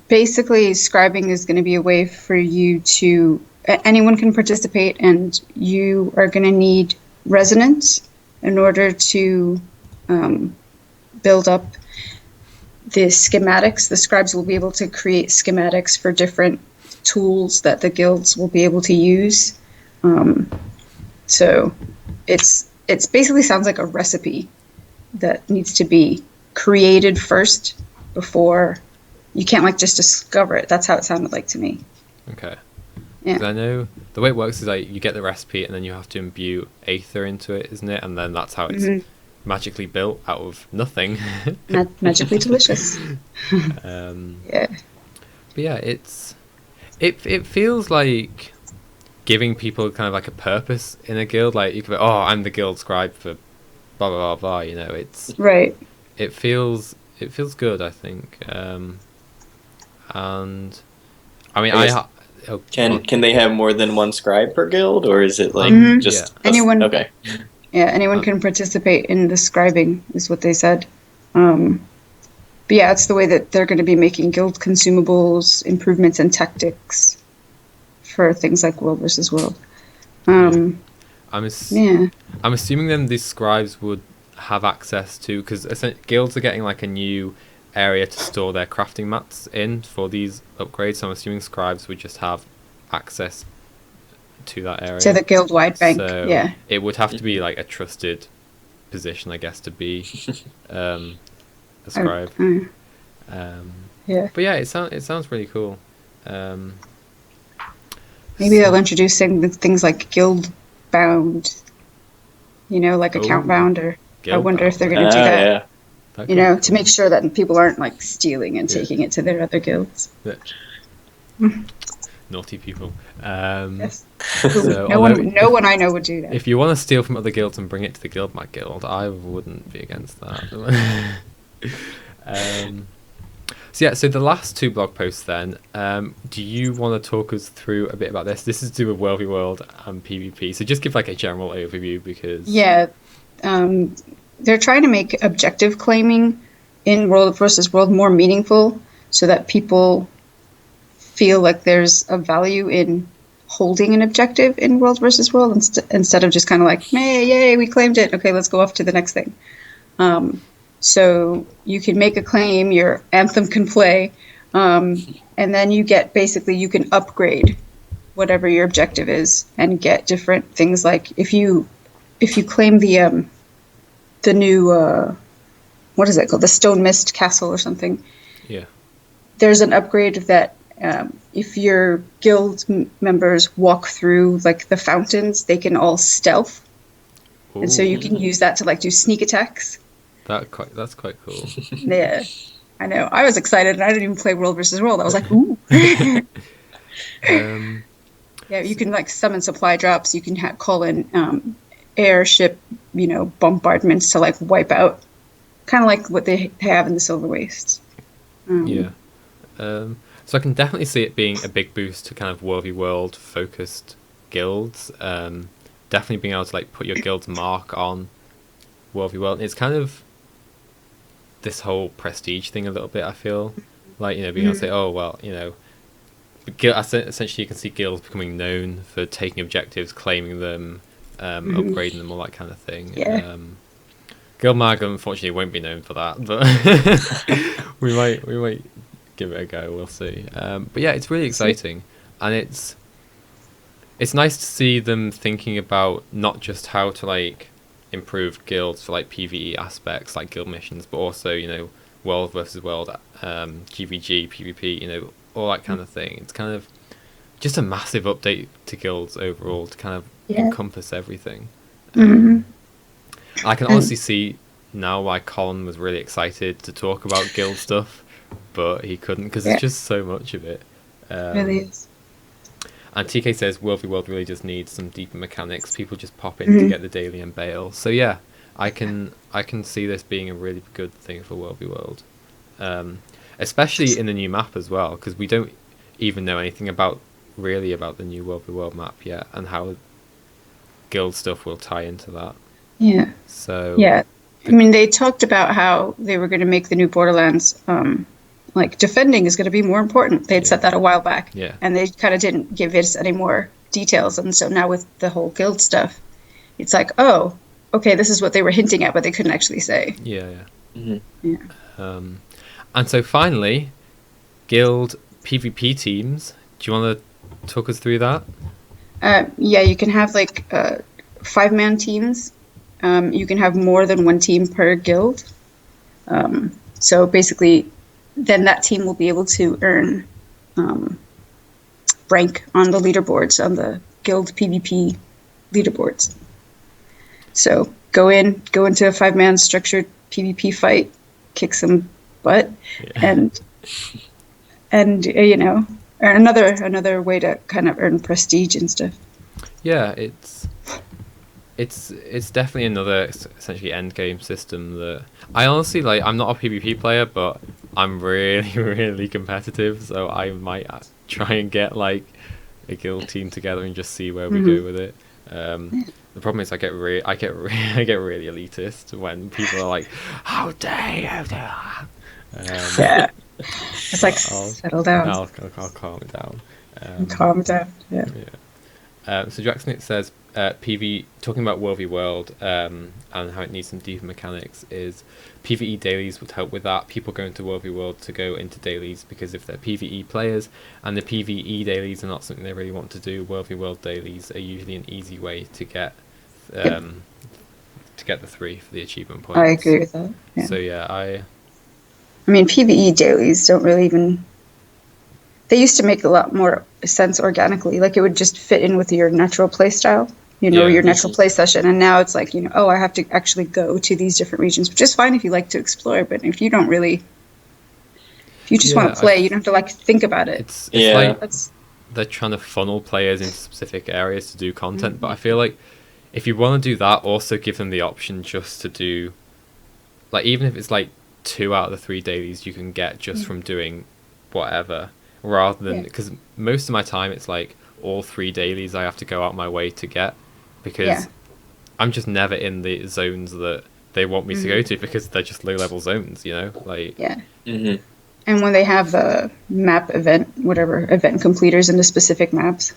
Basically, scribing is going to be a way for you to anyone can participate, and you are going to need resonance in order to build up the schematics. The scribes will be able to create schematics for different tools that the guilds will be able to use. So it's basically sounds like a recipe that needs to be created first before you can't like just discover it. That's how it sounded like to me. Okay. Yeah. 'Cause I know the way it works is like you get the recipe and then you have to imbue Aether into it, isn't it? And then that's how it's magically built out of nothing. Magically delicious. Yeah. But yeah, it feels like giving people kind of like a purpose in a guild. Like you could be, oh, I'm the guild scribe for blah blah blah blah. You know, it's right. It feels good, I think. And I mean, can they have more than one scribe per guild, or is it like just anyone? Okay. Yeah, anyone can participate in the scribing, is what they said. But yeah, it's the way that they're going to be making guild consumables, improvements, and tactics for things like World versus World. I'm assuming then these scribes would have access to, because guilds are getting like a new area to store their crafting mats in for these upgrades. So I'm assuming scribes would just have access to that area. To the guild-wide bank, so yeah. It would have to be like a trusted position, I guess, to be a scribe. Yeah. But yeah, it sounds really cool. Maybe they'll introduce things like guild bound, like account bound, or I wonder if they're going to do that. Yeah. To make sure that people aren't like stealing and taking it to their other guilds. Naughty people. Yes. So, no one I know would do that. If you want to steal from other guilds and bring it to the GuildMag guild, I wouldn't be against that. So the last two blog posts then, do you want to talk us through a bit about this? This is to do with World v World and PvP, so just give like a general overview, because they're trying to make objective claiming in World versus World more meaningful, so that people feel like there's a value in holding an objective in World versus World instead of just kind of like, hey, yay, we claimed it. Okay, let's go off to the next thing. So you can make a claim, your anthem can play, and then you can upgrade whatever your objective is and get different things. Like if you claim the new what is it called, the Stone Mist Castle or something. Yeah. There's an upgrade that if your guild members walk through like the fountains, they can all stealth. Ooh. And so you can use that to like do sneak attacks. That's quite cool. Yeah, I know. I was excited, and I didn't even play World versus World. I was like, ooh. Yeah, you can like summon supply drops. You can call in airship, bombardments to like wipe out, kind of like what they have in the Silver Wastes. So I can definitely see it being a big boost to kind of World v World focused guilds. Definitely being able to like put your guild's mark on World v World. It's kind of this whole prestige thing a little bit, I feel like, being able to say, oh well, essentially you can see guilds becoming known for taking objectives, claiming them, upgrading them, all that kind of thing. Yeah. GuildMag unfortunately won't be known for that, but we might give it a go. We'll see. But yeah, it's really exciting, and it's nice to see them thinking about not just how to like improve guilds for like PvE aspects like guild missions, but also, you know, world versus world, GVG, PvP, you know, all that kind of thing. It's kind of just a massive update to guilds overall to kind of encompass everything. I can honestly see now why Colin was really excited to talk about guild stuff, but he couldn't because there's just so much of it. Really is. And TK says World v World really does need some deeper mechanics. People just pop in to get the daily and bail. So yeah, I can see this being a really good thing for World v World, especially in the new map as well, because we don't even know anything about the new World v World map yet, and how guild stuff will tie into that. Yeah. So yeah, I mean, they talked about how they were going to make the new Borderlands, like defending is going to be more important. They'd said that a while back, and they kind of didn't give us any more details. And so now with the whole guild stuff, it's like, oh, okay, this is what they were hinting at, but they couldn't actually say. Yeah. Mm-hmm. And so finally, guild PvP teams. Do you want to talk us through that? Yeah, you can have like 5-man teams. You can have more than one team per guild. So basically, then that team will be able to earn rank on the leaderboards, on the guild PvP leaderboards. So go into a 5-man structured PvP fight, kick some butt, and you know, earn another way to kind of earn prestige and stuff. Yeah, it's definitely another essentially end game system that I honestly like. I'm not a PvP player, but I'm really really competitive, so I might try and get like a guild team together and just see where we go with it. The problem is I get really elitist when people are like, "How dare you?" Yeah, it's like settle down. I'll calm it down. Calm down. Yeah. So Jackson says PV talking about World v World and how it needs some deeper mechanics is PvE dailies would help with that. People go into World v World to go into dailies because if they're PvE players and the PvE dailies are not something they really want to do, World v World dailies are usually an easy way to get the 3 for the achievement points. I agree with that. Yeah. So yeah, I mean, PvE dailies don't really even. They used to make a lot more sense organically. Like it would just fit in with your natural play style, you know, your natural play session. And now it's like, you know, oh, I have to actually go to these different regions, which is fine if you like to explore. But if you don't really, if you just want to play, you don't have to like think about it. It's like they're trying to funnel players into specific areas to do content. But I feel like if you want to do that, also give them the option just to do, like, even if it's like 2 out of the 3 dailies you can get just from doing whatever. Rather than, because most of my time it's like all 3 dailies I have to go out my way to get, because I'm just never in the zones that they want me to go to because they're just low level zones, you know, like and when they have the map event completers into specific maps,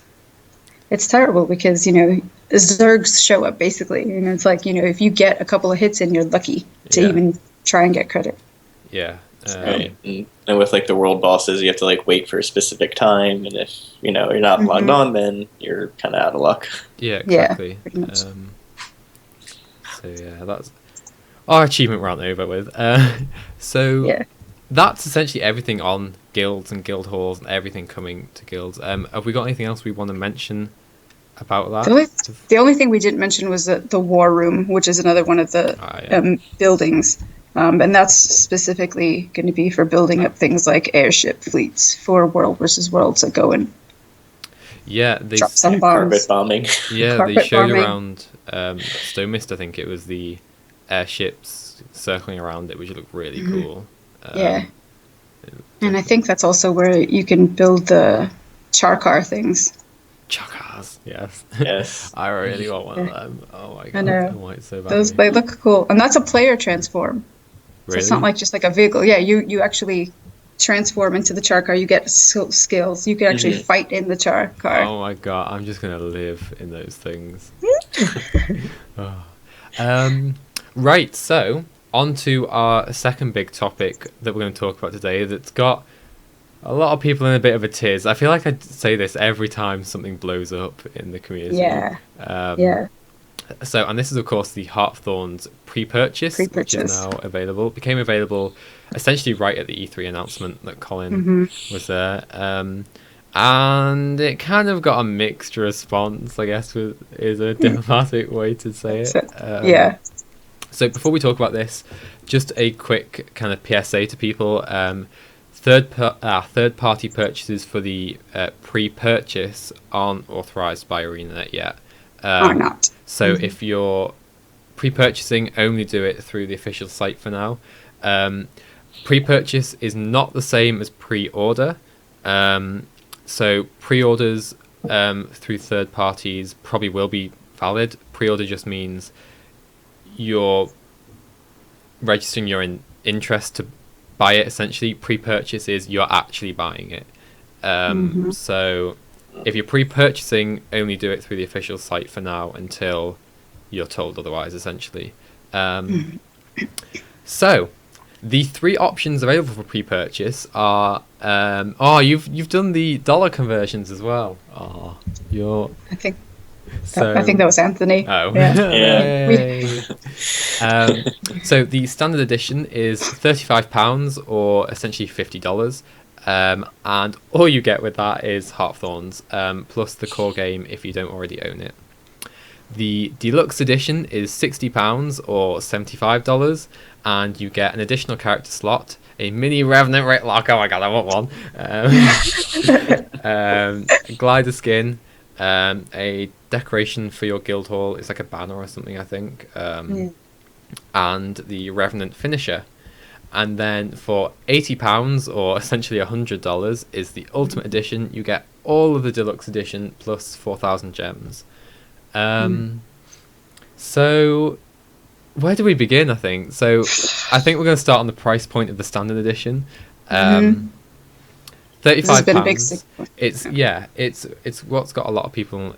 it's terrible because, you know, Zergs show up basically, and it's like, you know, if you get a couple of hits in, you're lucky to even try and get credit. And with like the world bosses, you have to like wait for a specific time, and if you know you're not logged on, then you're kind of out of luck. Yeah, exactly. So yeah, that's our achievement rant over with. That's essentially everything on guilds and guild halls and everything coming to guilds. Have we got anything else we want to mention about that? The only thing we didn't mention was the war room, which is another one of the buildings. And that's specifically going to be for building up things like airship fleets for World versus Worlds that go and drop some bombs. Carpet bombing. Yeah, they showed around Stone Mist, I think it was the airships circling around it, which looked really cool. And I think that's also where you can build the Charkar things. Charkars, yes. Yes. I really want one of them. Oh my god, I know. I want it so badly. Those, they look cool. And that's a player transform. So it's not like just like a vehicle. Yeah, you actually transform into the char car, you get skills. You can actually fight in the char car. Oh my god, I'm just gonna live in those things. Oh. Right, so on to our second big topic that we're going to talk about today. That's got a lot of people in a bit of a tiz. I feel like I say this every time something blows up in the community. Yeah. Yeah. So, and this is of course the Heart of Thorns pre-purchase, which is now available. It became available essentially right at the E3 announcement that Colin was there. And it kind of got a mixed response, I guess, is a diplomatic way to say it. Yeah. So before we talk about this, just a quick kind of PSA to people. Third-party purchases for the pre-purchase aren't authorized by ArenaNet yet. Are not. So if you're pre-purchasing, only do it through the official site for now. Pre-purchase is not the same as pre-order. So pre-orders through third parties probably will be valid. Pre-order just means you're registering your interest to buy it, essentially. Pre-purchase is you're actually buying it. So if you're pre-purchasing, only do it through the official site for now until you're told otherwise, essentially. So the three options available for pre-purchase are you've done the dollar conversions as well. I think that was Anthony. Oh. Yeah. So the standard edition is £35 or essentially $50. And all you get with that is Heart of Thorns, plus the core game if you don't already own it. The deluxe edition is £60 or $75, and you get an additional character slot, a mini Revenant Rakelock. Oh my god, I want one. A glider skin, a decoration for your guild hall. It's like a banner or something, I think. And the Revenant finisher. And then for £80 or essentially $100 is the Ultimate Edition. You get all of the Deluxe Edition plus 4,000 gems. So where do we begin, I think? So I think we're going to start on the price point of the Standard Edition. £35. It's what's got a lot of people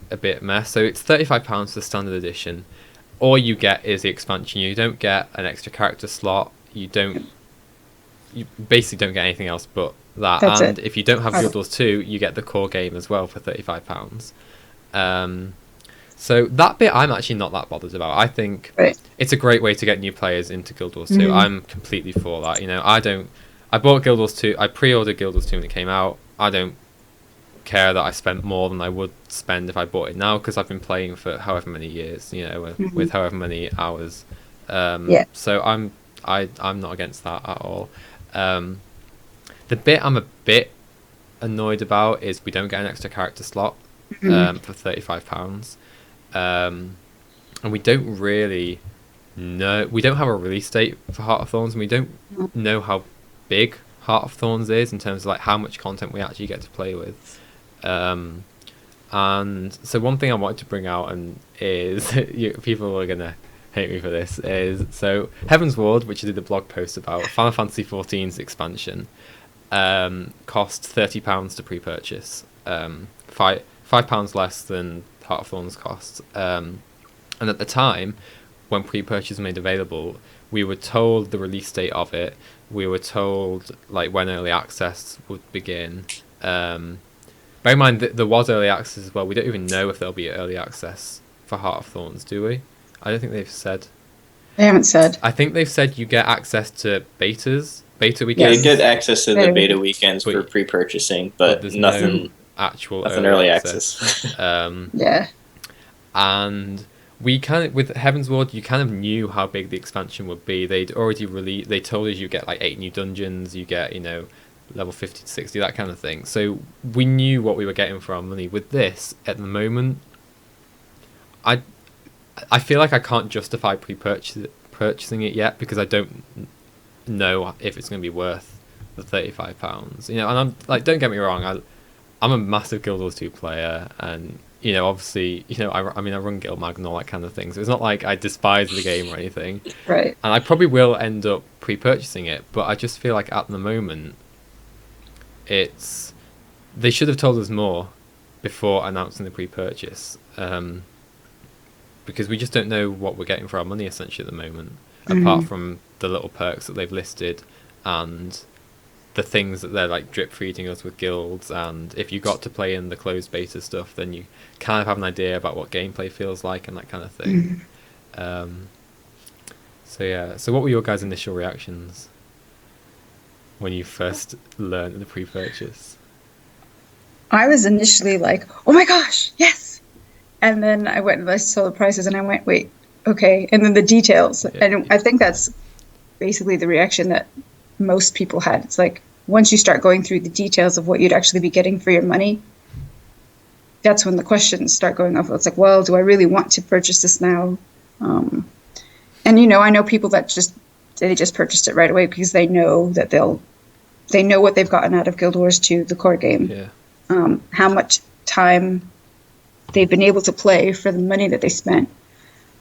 a bit mess. So it's £35 for the Standard Edition. All you get is the expansion. You don't get an extra character slot. You basically don't get anything else but that. That's and it. if you don't have Guild Wars 2, you get the core game as well for £35. So that bit I'm actually not that bothered about. I think it's a great way to get new players into Guild Wars 2. I'm completely for that. You know, I bought Guild Wars 2. I pre-ordered Guild Wars 2 when it came out. I don't care that I spent more than I would spend if I bought it now, because I've been playing for however many years, you know, with however many hours. So I'm not against that at all. The bit I'm a bit annoyed about is we don't get an extra character slot for £35. And we don't really know. We don't have a release date for Heart of Thorns, and we don't know how big Heart of Thorns is in terms of like how much content we actually get to play with. And so one thing I wanted to bring out, and is people are gonna hate me for this, is so Heaven's Ward, which I did a blog post about, Final Fantasy XIV's expansion, cost £30 to pre-purchase, £5 less than Heart of Thorns cost. And at the time, when pre-purchase was made available, we were told the release date of it. We were told like when early access would begin. Bear in mind that there was early access as well. We don't even know if there'll be early access for Heart of Thorns, do we? I don't think they've said. They haven't said. I think they've said you get access to beta weekends. Yeah, you get access to the beta weekends for pre-purchasing, but there's nothing. No actual nothing early access. Yeah. And we kind of, with Heaven's Ward, you kind of knew how big the expansion would be. They'd already released. They told us you get like 8 new dungeons. You get, you know, level 50 to 60, that kind of thing. So we knew what we were getting for our money. With this, at the moment, I feel like I can't justify purchasing it yet, because I don't know if it's going to be worth the £35. You know, and I'm like, don't get me wrong, I'm a massive Guild Wars 2 player, and you know, obviously, you know, I mean, I run GuildMag and all that kind of thing, so it's not like I despise the game or anything. Right. And I probably will end up pre-purchasing it, but I just feel like at the moment, they should have told us more before announcing the pre-purchase, because we just don't know what we're getting for our money essentially at the moment, apart from the little perks that they've listed and the things that they're like drip feeding us with guilds. And if you got to play in the closed beta stuff, then you kind of have an idea about what gameplay feels like and that kind of thing. So yeah, so what were your guys' initial reactions when you first learned the pre-purchase? I was initially like, oh my gosh, yes. And then I went and I saw the prices and I went, wait, okay. And then the details. Yeah. And I think that's basically the reaction that most people had. It's like, once you start going through the details of what you'd actually be getting for your money, that's when the questions start going off. It's like, well, do I really want to purchase this now? And, you know, I know people that they just purchased it right away because they know that they know what they've gotten out of Guild Wars 2, the core game. Yeah. How much time they've been able to play for the money that they spent.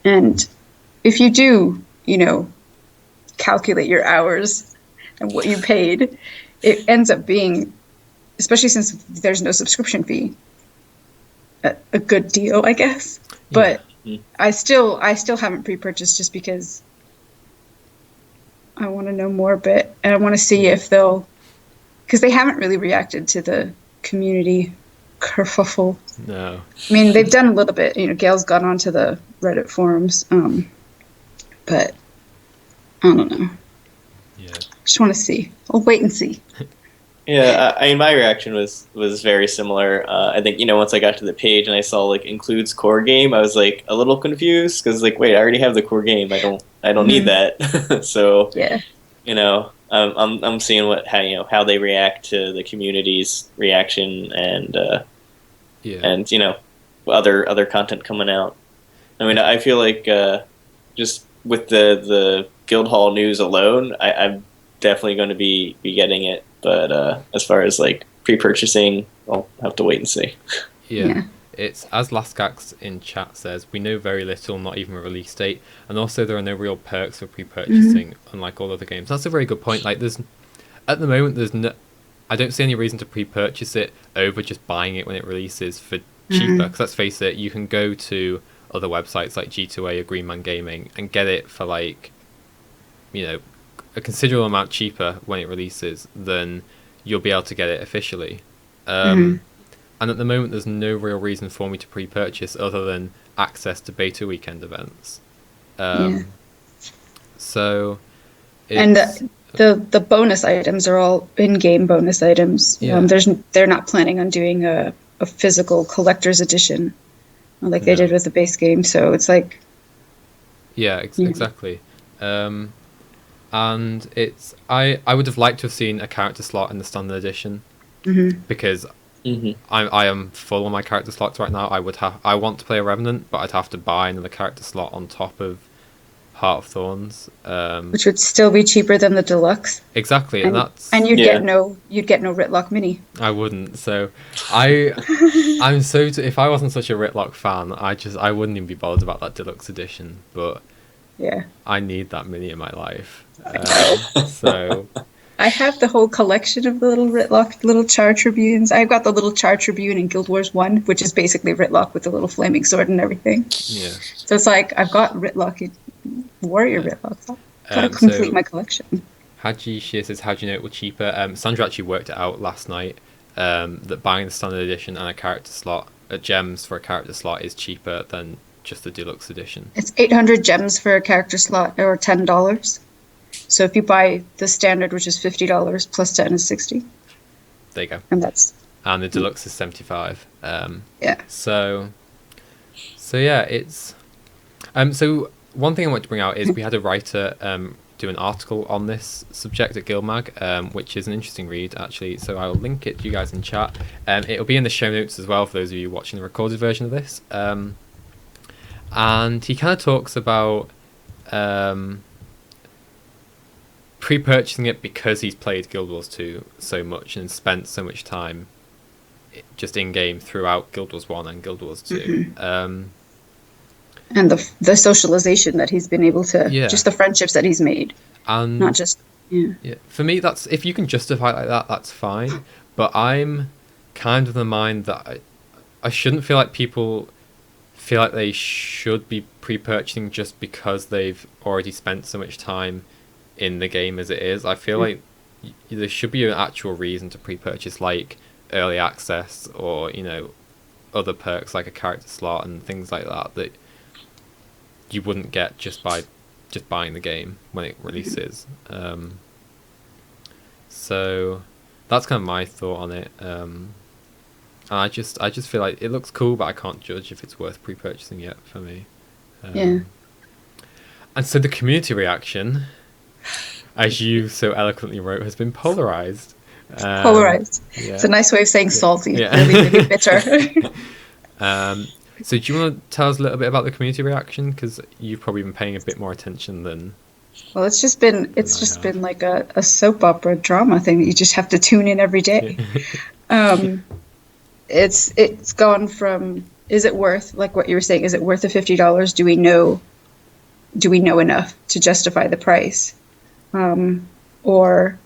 And if you do, you know, calculate your hours and what you paid, it ends up being, especially since there's no subscription fee, a good deal, I guess. But I still haven't pre-purchased just because I want to know more a bit, and I want to see if they'll, because they haven't really reacted to the community kerfuffle. No. I mean, they've done a little bit. You know, Gail's gone onto the Reddit forums, but I don't know. Yeah. Just want to see. I'll wait and see. Yeah, I mean, my reaction was very similar. I think, you know, once I got to the page and I saw like includes core game, I was like a little confused because like, wait, I already have the core game. I don't need that. So Yeah. you know, I'm seeing how they react to the community's reaction and you know, other content coming out. I mean, I feel like just with the Guildhall news alone, I'm definitely going to be getting it. But as far as like pre-purchasing, I'll have to wait and see. Yeah. It's, as Laskax in chat says, we know very little, not even a release date, and also there are no real perks for pre-purchasing, unlike all other games. That's a very good point. Like, at the moment, I don't see any reason to pre-purchase it over just buying it when it releases for cheaper. Because let's face it, you can go to other websites like G2A or Greenman Gaming and get it for like, you know, a considerable amount cheaper when it releases than you'll be able to get it officially. And at the moment, there's no real reason for me to pre-purchase other than access to beta weekend events. So, And the bonus items are all in-game bonus items. Yeah. They're not planning on doing a physical collector's edition like they did with the base game. So it's like, yeah, exactly. And it's I would have liked to have seen a character slot in the standard edition because I am full on my character slots right now. I want to play a Revenant, but I'd have to buy another character slot on top of Heart of Thorns, which would still be cheaper than the deluxe. Exactly, and you'd get no Ritlock Mini. I wouldn't. So I'm so if I wasn't such a Ritlock fan, I wouldn't even be bothered about that deluxe edition. But yeah, I need that mini in my life. So I have the whole collection of the little Ritlock, little Char Tribunes. I've got the little Char Tribune in Guild Wars 1, which is basically Ritlock with the little flaming sword and everything. Yeah. So it's like, I've got Ritlock in Warrior Ritlock. So I've got to complete my collection. Haji Shear says, how do you know it was cheaper? Sandra actually worked it out last night, that buying the standard edition and a character slot, gems for a character slot is cheaper than just the deluxe edition. It's 800 gems for a character slot, or $10. So if you buy the standard, which is $50, plus 10 is 60. There you go. And the deluxe is 75. Yeah. So yeah, it's so one thing I want to bring out is we had a writer do an article on this subject at GuildMag, which is an interesting read actually. So I'll link it to you guys in chat. It'll be in the show notes as well for those of you watching the recorded version of this. And he kind of talks about pre-purchasing it because he's played Guild Wars 2 so much and spent so much time just in game throughout Guild Wars 1 and Guild Wars 2. And the socialization that he's been able to, just the friendships that he's made, and not just for me, that's, if you can justify it like that, that's fine. But I'm kind of the mind that I shouldn't feel like people feel like they should be pre-purchasing just because they've already spent so much time in the game as it is. I feel like there should be an actual reason to pre-purchase, like early access or, you know, other perks like a character slot and things like that that you wouldn't get just by just buying the game when it releases. So that's kind of my thought on it. And I just feel like it looks cool, but I can't judge if it's worth pre-purchasing yet for me. And so the community reaction, as you so eloquently wrote, has been polarized. Polarized. Yeah. It's a nice way of saying salty. Yeah. Really, really bitter. So do you want to tell us a little bit about the community reaction? Because you've probably been paying a bit more attention than... Well, it's just been like a soap opera drama thing that you just have to tune in every day. It's gone from, is it worth, like what you were saying, is it worth the $50? Do we know enough to justify the price? Or,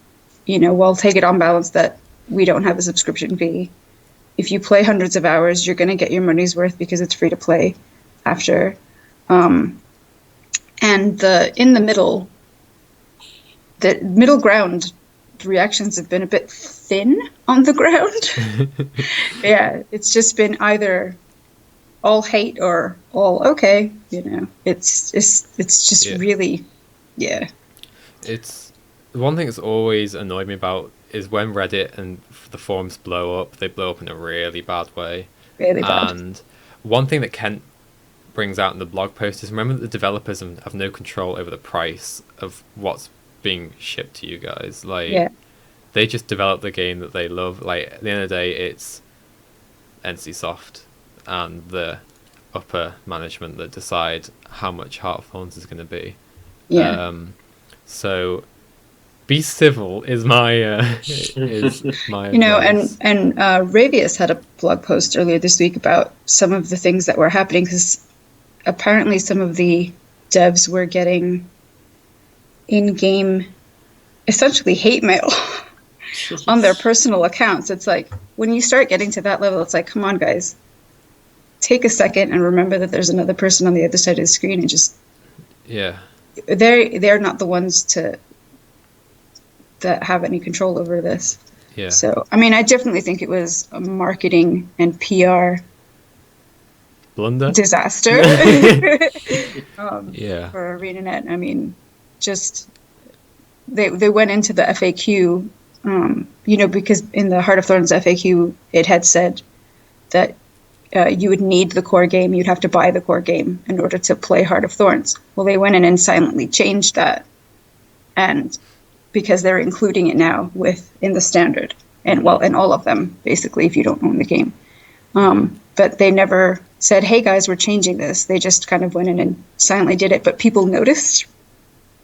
you know, we'll take it on balance that we don't have a subscription fee. If you play hundreds of hours, you're going to get your money's worth because it's free to play after. And in the middle ground, the reactions have been a bit thin on the ground. Yeah, it's just been either all hate or all okay. You know, it's just really, yeah. It's the one thing that's always annoyed me about is when Reddit and the forums blow up. They blow up in a really bad way. Really bad. And one thing that Kent brings out in the blog post is, remember that the developers have no control over the price of what's being shipped to you guys. Like, they just develop the game that they love. Like, at the end of the day, it's NCSoft and the upper management that decide how much Heart of Thorns is going to be. Yeah. So be civil is my you know, advice. and Ravius had a blog post earlier this week about some of the things that were happening, because apparently some of the devs were getting in-game essentially hate mail on their personal accounts. It's like, when you start getting to that level, it's like, come on guys, take a second and remember that there's another person on the other side of the screen, and just they're not the ones that have any control over this. Yeah. So, I mean, I definitely think it was a marketing and PR blunder disaster for ArenaNet. I mean, just they went into the FAQ, you know, because in the Heart of Thorns FAQ, it had said that you would need the core game. You'd have to buy the core game in order to play Heart of Thorns. Well, they went in and silently changed that, and because they're including it now in the standard, and well, in all of them, basically, if you don't own the game. But they never said, hey guys, we're changing this. They just kind of went in and silently did it, but people noticed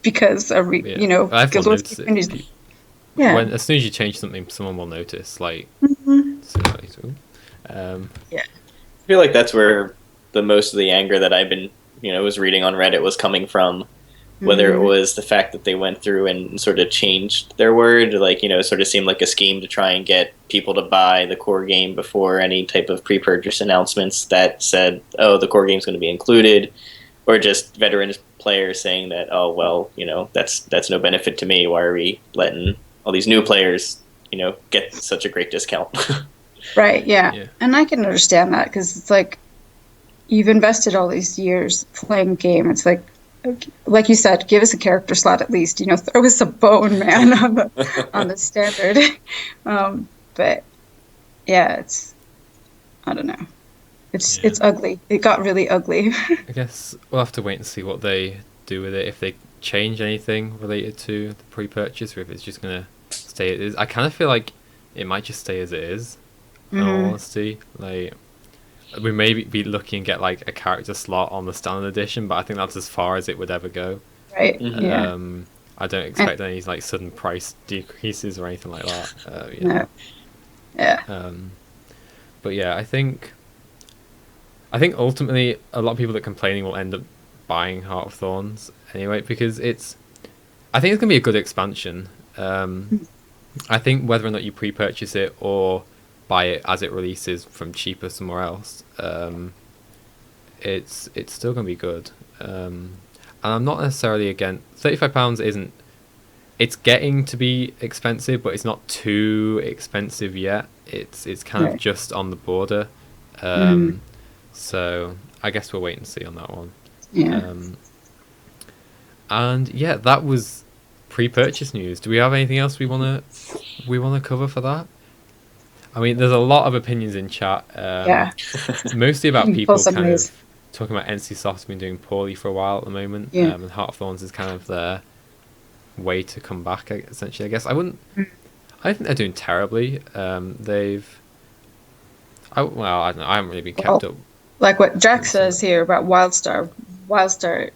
because, you know, Guild Wars community. Yeah. As soon as you change something, someone will notice, like, I feel like that's where the most of the anger that I've been, you know, was reading on Reddit was coming from. Whether it was the fact that they went through and sort of changed their word, like, you know, it sort of seemed like a scheme to try and get people to buy the core game before any type of pre-purchase announcements that said, oh, the core game's going to be included, or just veteran players saying that, oh, well, you know, that's no benefit to me. Why are we letting all these new players, you know, get such a great discount? Right, yeah. And I can understand that, because it's like, you've invested all these years playing game. It's like you said, give us a character slot at least. You know, throw us a bone, man, on the standard. But yeah, it's, I don't know. It's ugly. It got really ugly. I guess we'll have to wait and see what they do with it, if they change anything related to the pre-purchase, or if it's just gonna stay as it is. I kind of feel like it might just stay as it is. In all honesty, like, we may be lucky and get like a character slot on the standard edition, but I think that's as far as it would ever go. Right. I don't expect any like sudden price decreases or anything like that. No. Yeah. But yeah, I think ultimately a lot of people that are complaining will end up buying Heart of Thorns anyway, because I think it's gonna be a good expansion. I think whether or not you pre-purchase it or buy it as it releases from cheaper somewhere else, it's still gonna be good. And I'm not necessarily against £35 isn't. It's getting to be expensive, but it's not too expensive yet. It's kind of just on the border. So I guess we'll wait and see on that one. Yeah. And yeah, that was pre-purchase news. Do we have anything else we wanna cover for that? I mean, there's a lot of opinions in chat. Mostly about people kind of talking about NCSoft's been doing poorly for a while at the moment. Yeah. And Heart of Thorns is kind of their way to come back, essentially. I guess I don't think they're doing terribly. I don't know. I haven't really been kept up. Like what Jack says here about WildStar. WildStar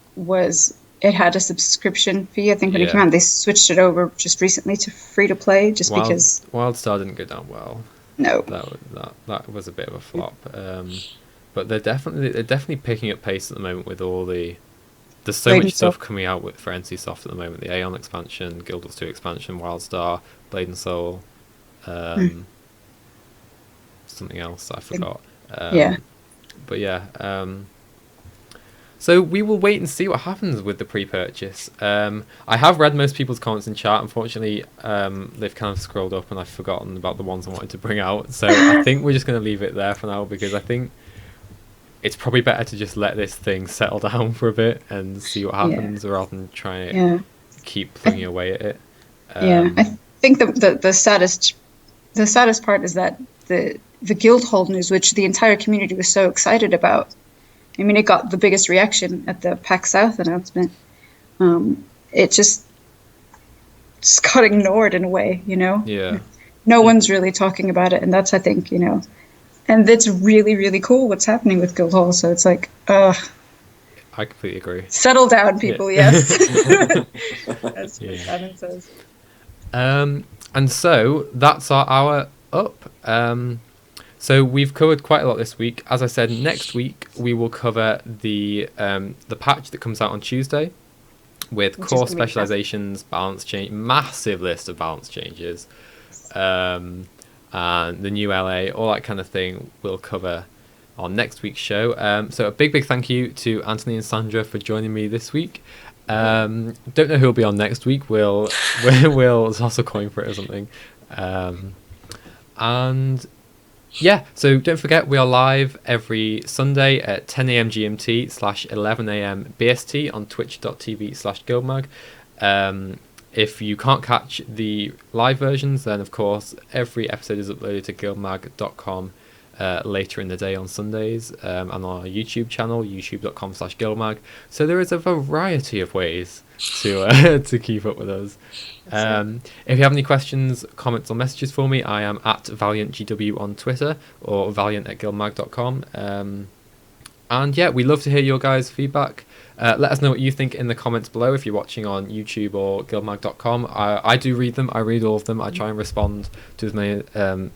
it had a subscription fee. I think when it came out, they switched it over just recently to free to play, because WildStar didn't go down well. No, that was a bit of a flop. But they're definitely picking up pace at the moment with all the. There's so much stuff coming out for NCSoft at the moment. The Aeon expansion, Guild Wars 2 expansion, WildStar, Blade and Soul, something else I forgot. But yeah. So we will wait and see what happens with the pre-purchase. I have read most people's comments in chat. Unfortunately, they've kind of scrolled up and I've forgotten about the ones I wanted to bring out. So I think we're just going to leave it there for now, because I think it's probably better to just let this thing settle down for a bit and see what happens, rather than try to keep plugging away at it. I think the saddest part is that the Guildhall news, which the entire community was so excited about. I mean, it got the biggest reaction at the PAX South announcement. It just got ignored in a way, Yeah. No one's really talking about it, and that's, I think, and it's really, really cool what's happening with Guildhall. So it's like, I completely agree. Settle down, people. Yes. That's what Shannon says. And so that's our hour up. So we've covered quite a lot this week. As I said, next week we will cover the patch that comes out on Tuesday, with core specializations, balance change, massive list of balance changes, and the new LA, all that kind of thing. We'll cover on next week's show. So a big thank you to Anthony and Sandra for joining me this week. Don't know who'll be on next week. We'll toss a coin for it or something. And yeah, so don't forget, we are live every Sunday at 10 a.m. GMT / 11 a.m. BST on twitch.tv/GuildMag. If you can't catch the live versions, then of course every episode is uploaded to guildmag.com later in the day on Sundays, and on our YouTube channel, youtube.com/guildmag. So there is a variety of ways to keep up with us. If you have any questions, comments or messages for me, I am at ValiantGW on Twitter, or valiant@guildmag.com. And yeah, we love to hear your guys' feedback. Let us know what you think in the comments below if you're watching on YouTube or guildmag.com. I do read them. I read all of them. I try and respond to as many to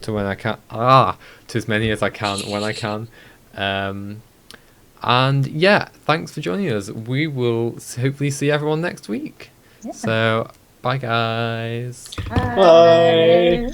as many as I can when I can. And yeah, thanks for joining us. We will hopefully see everyone next week. So bye guys. Bye.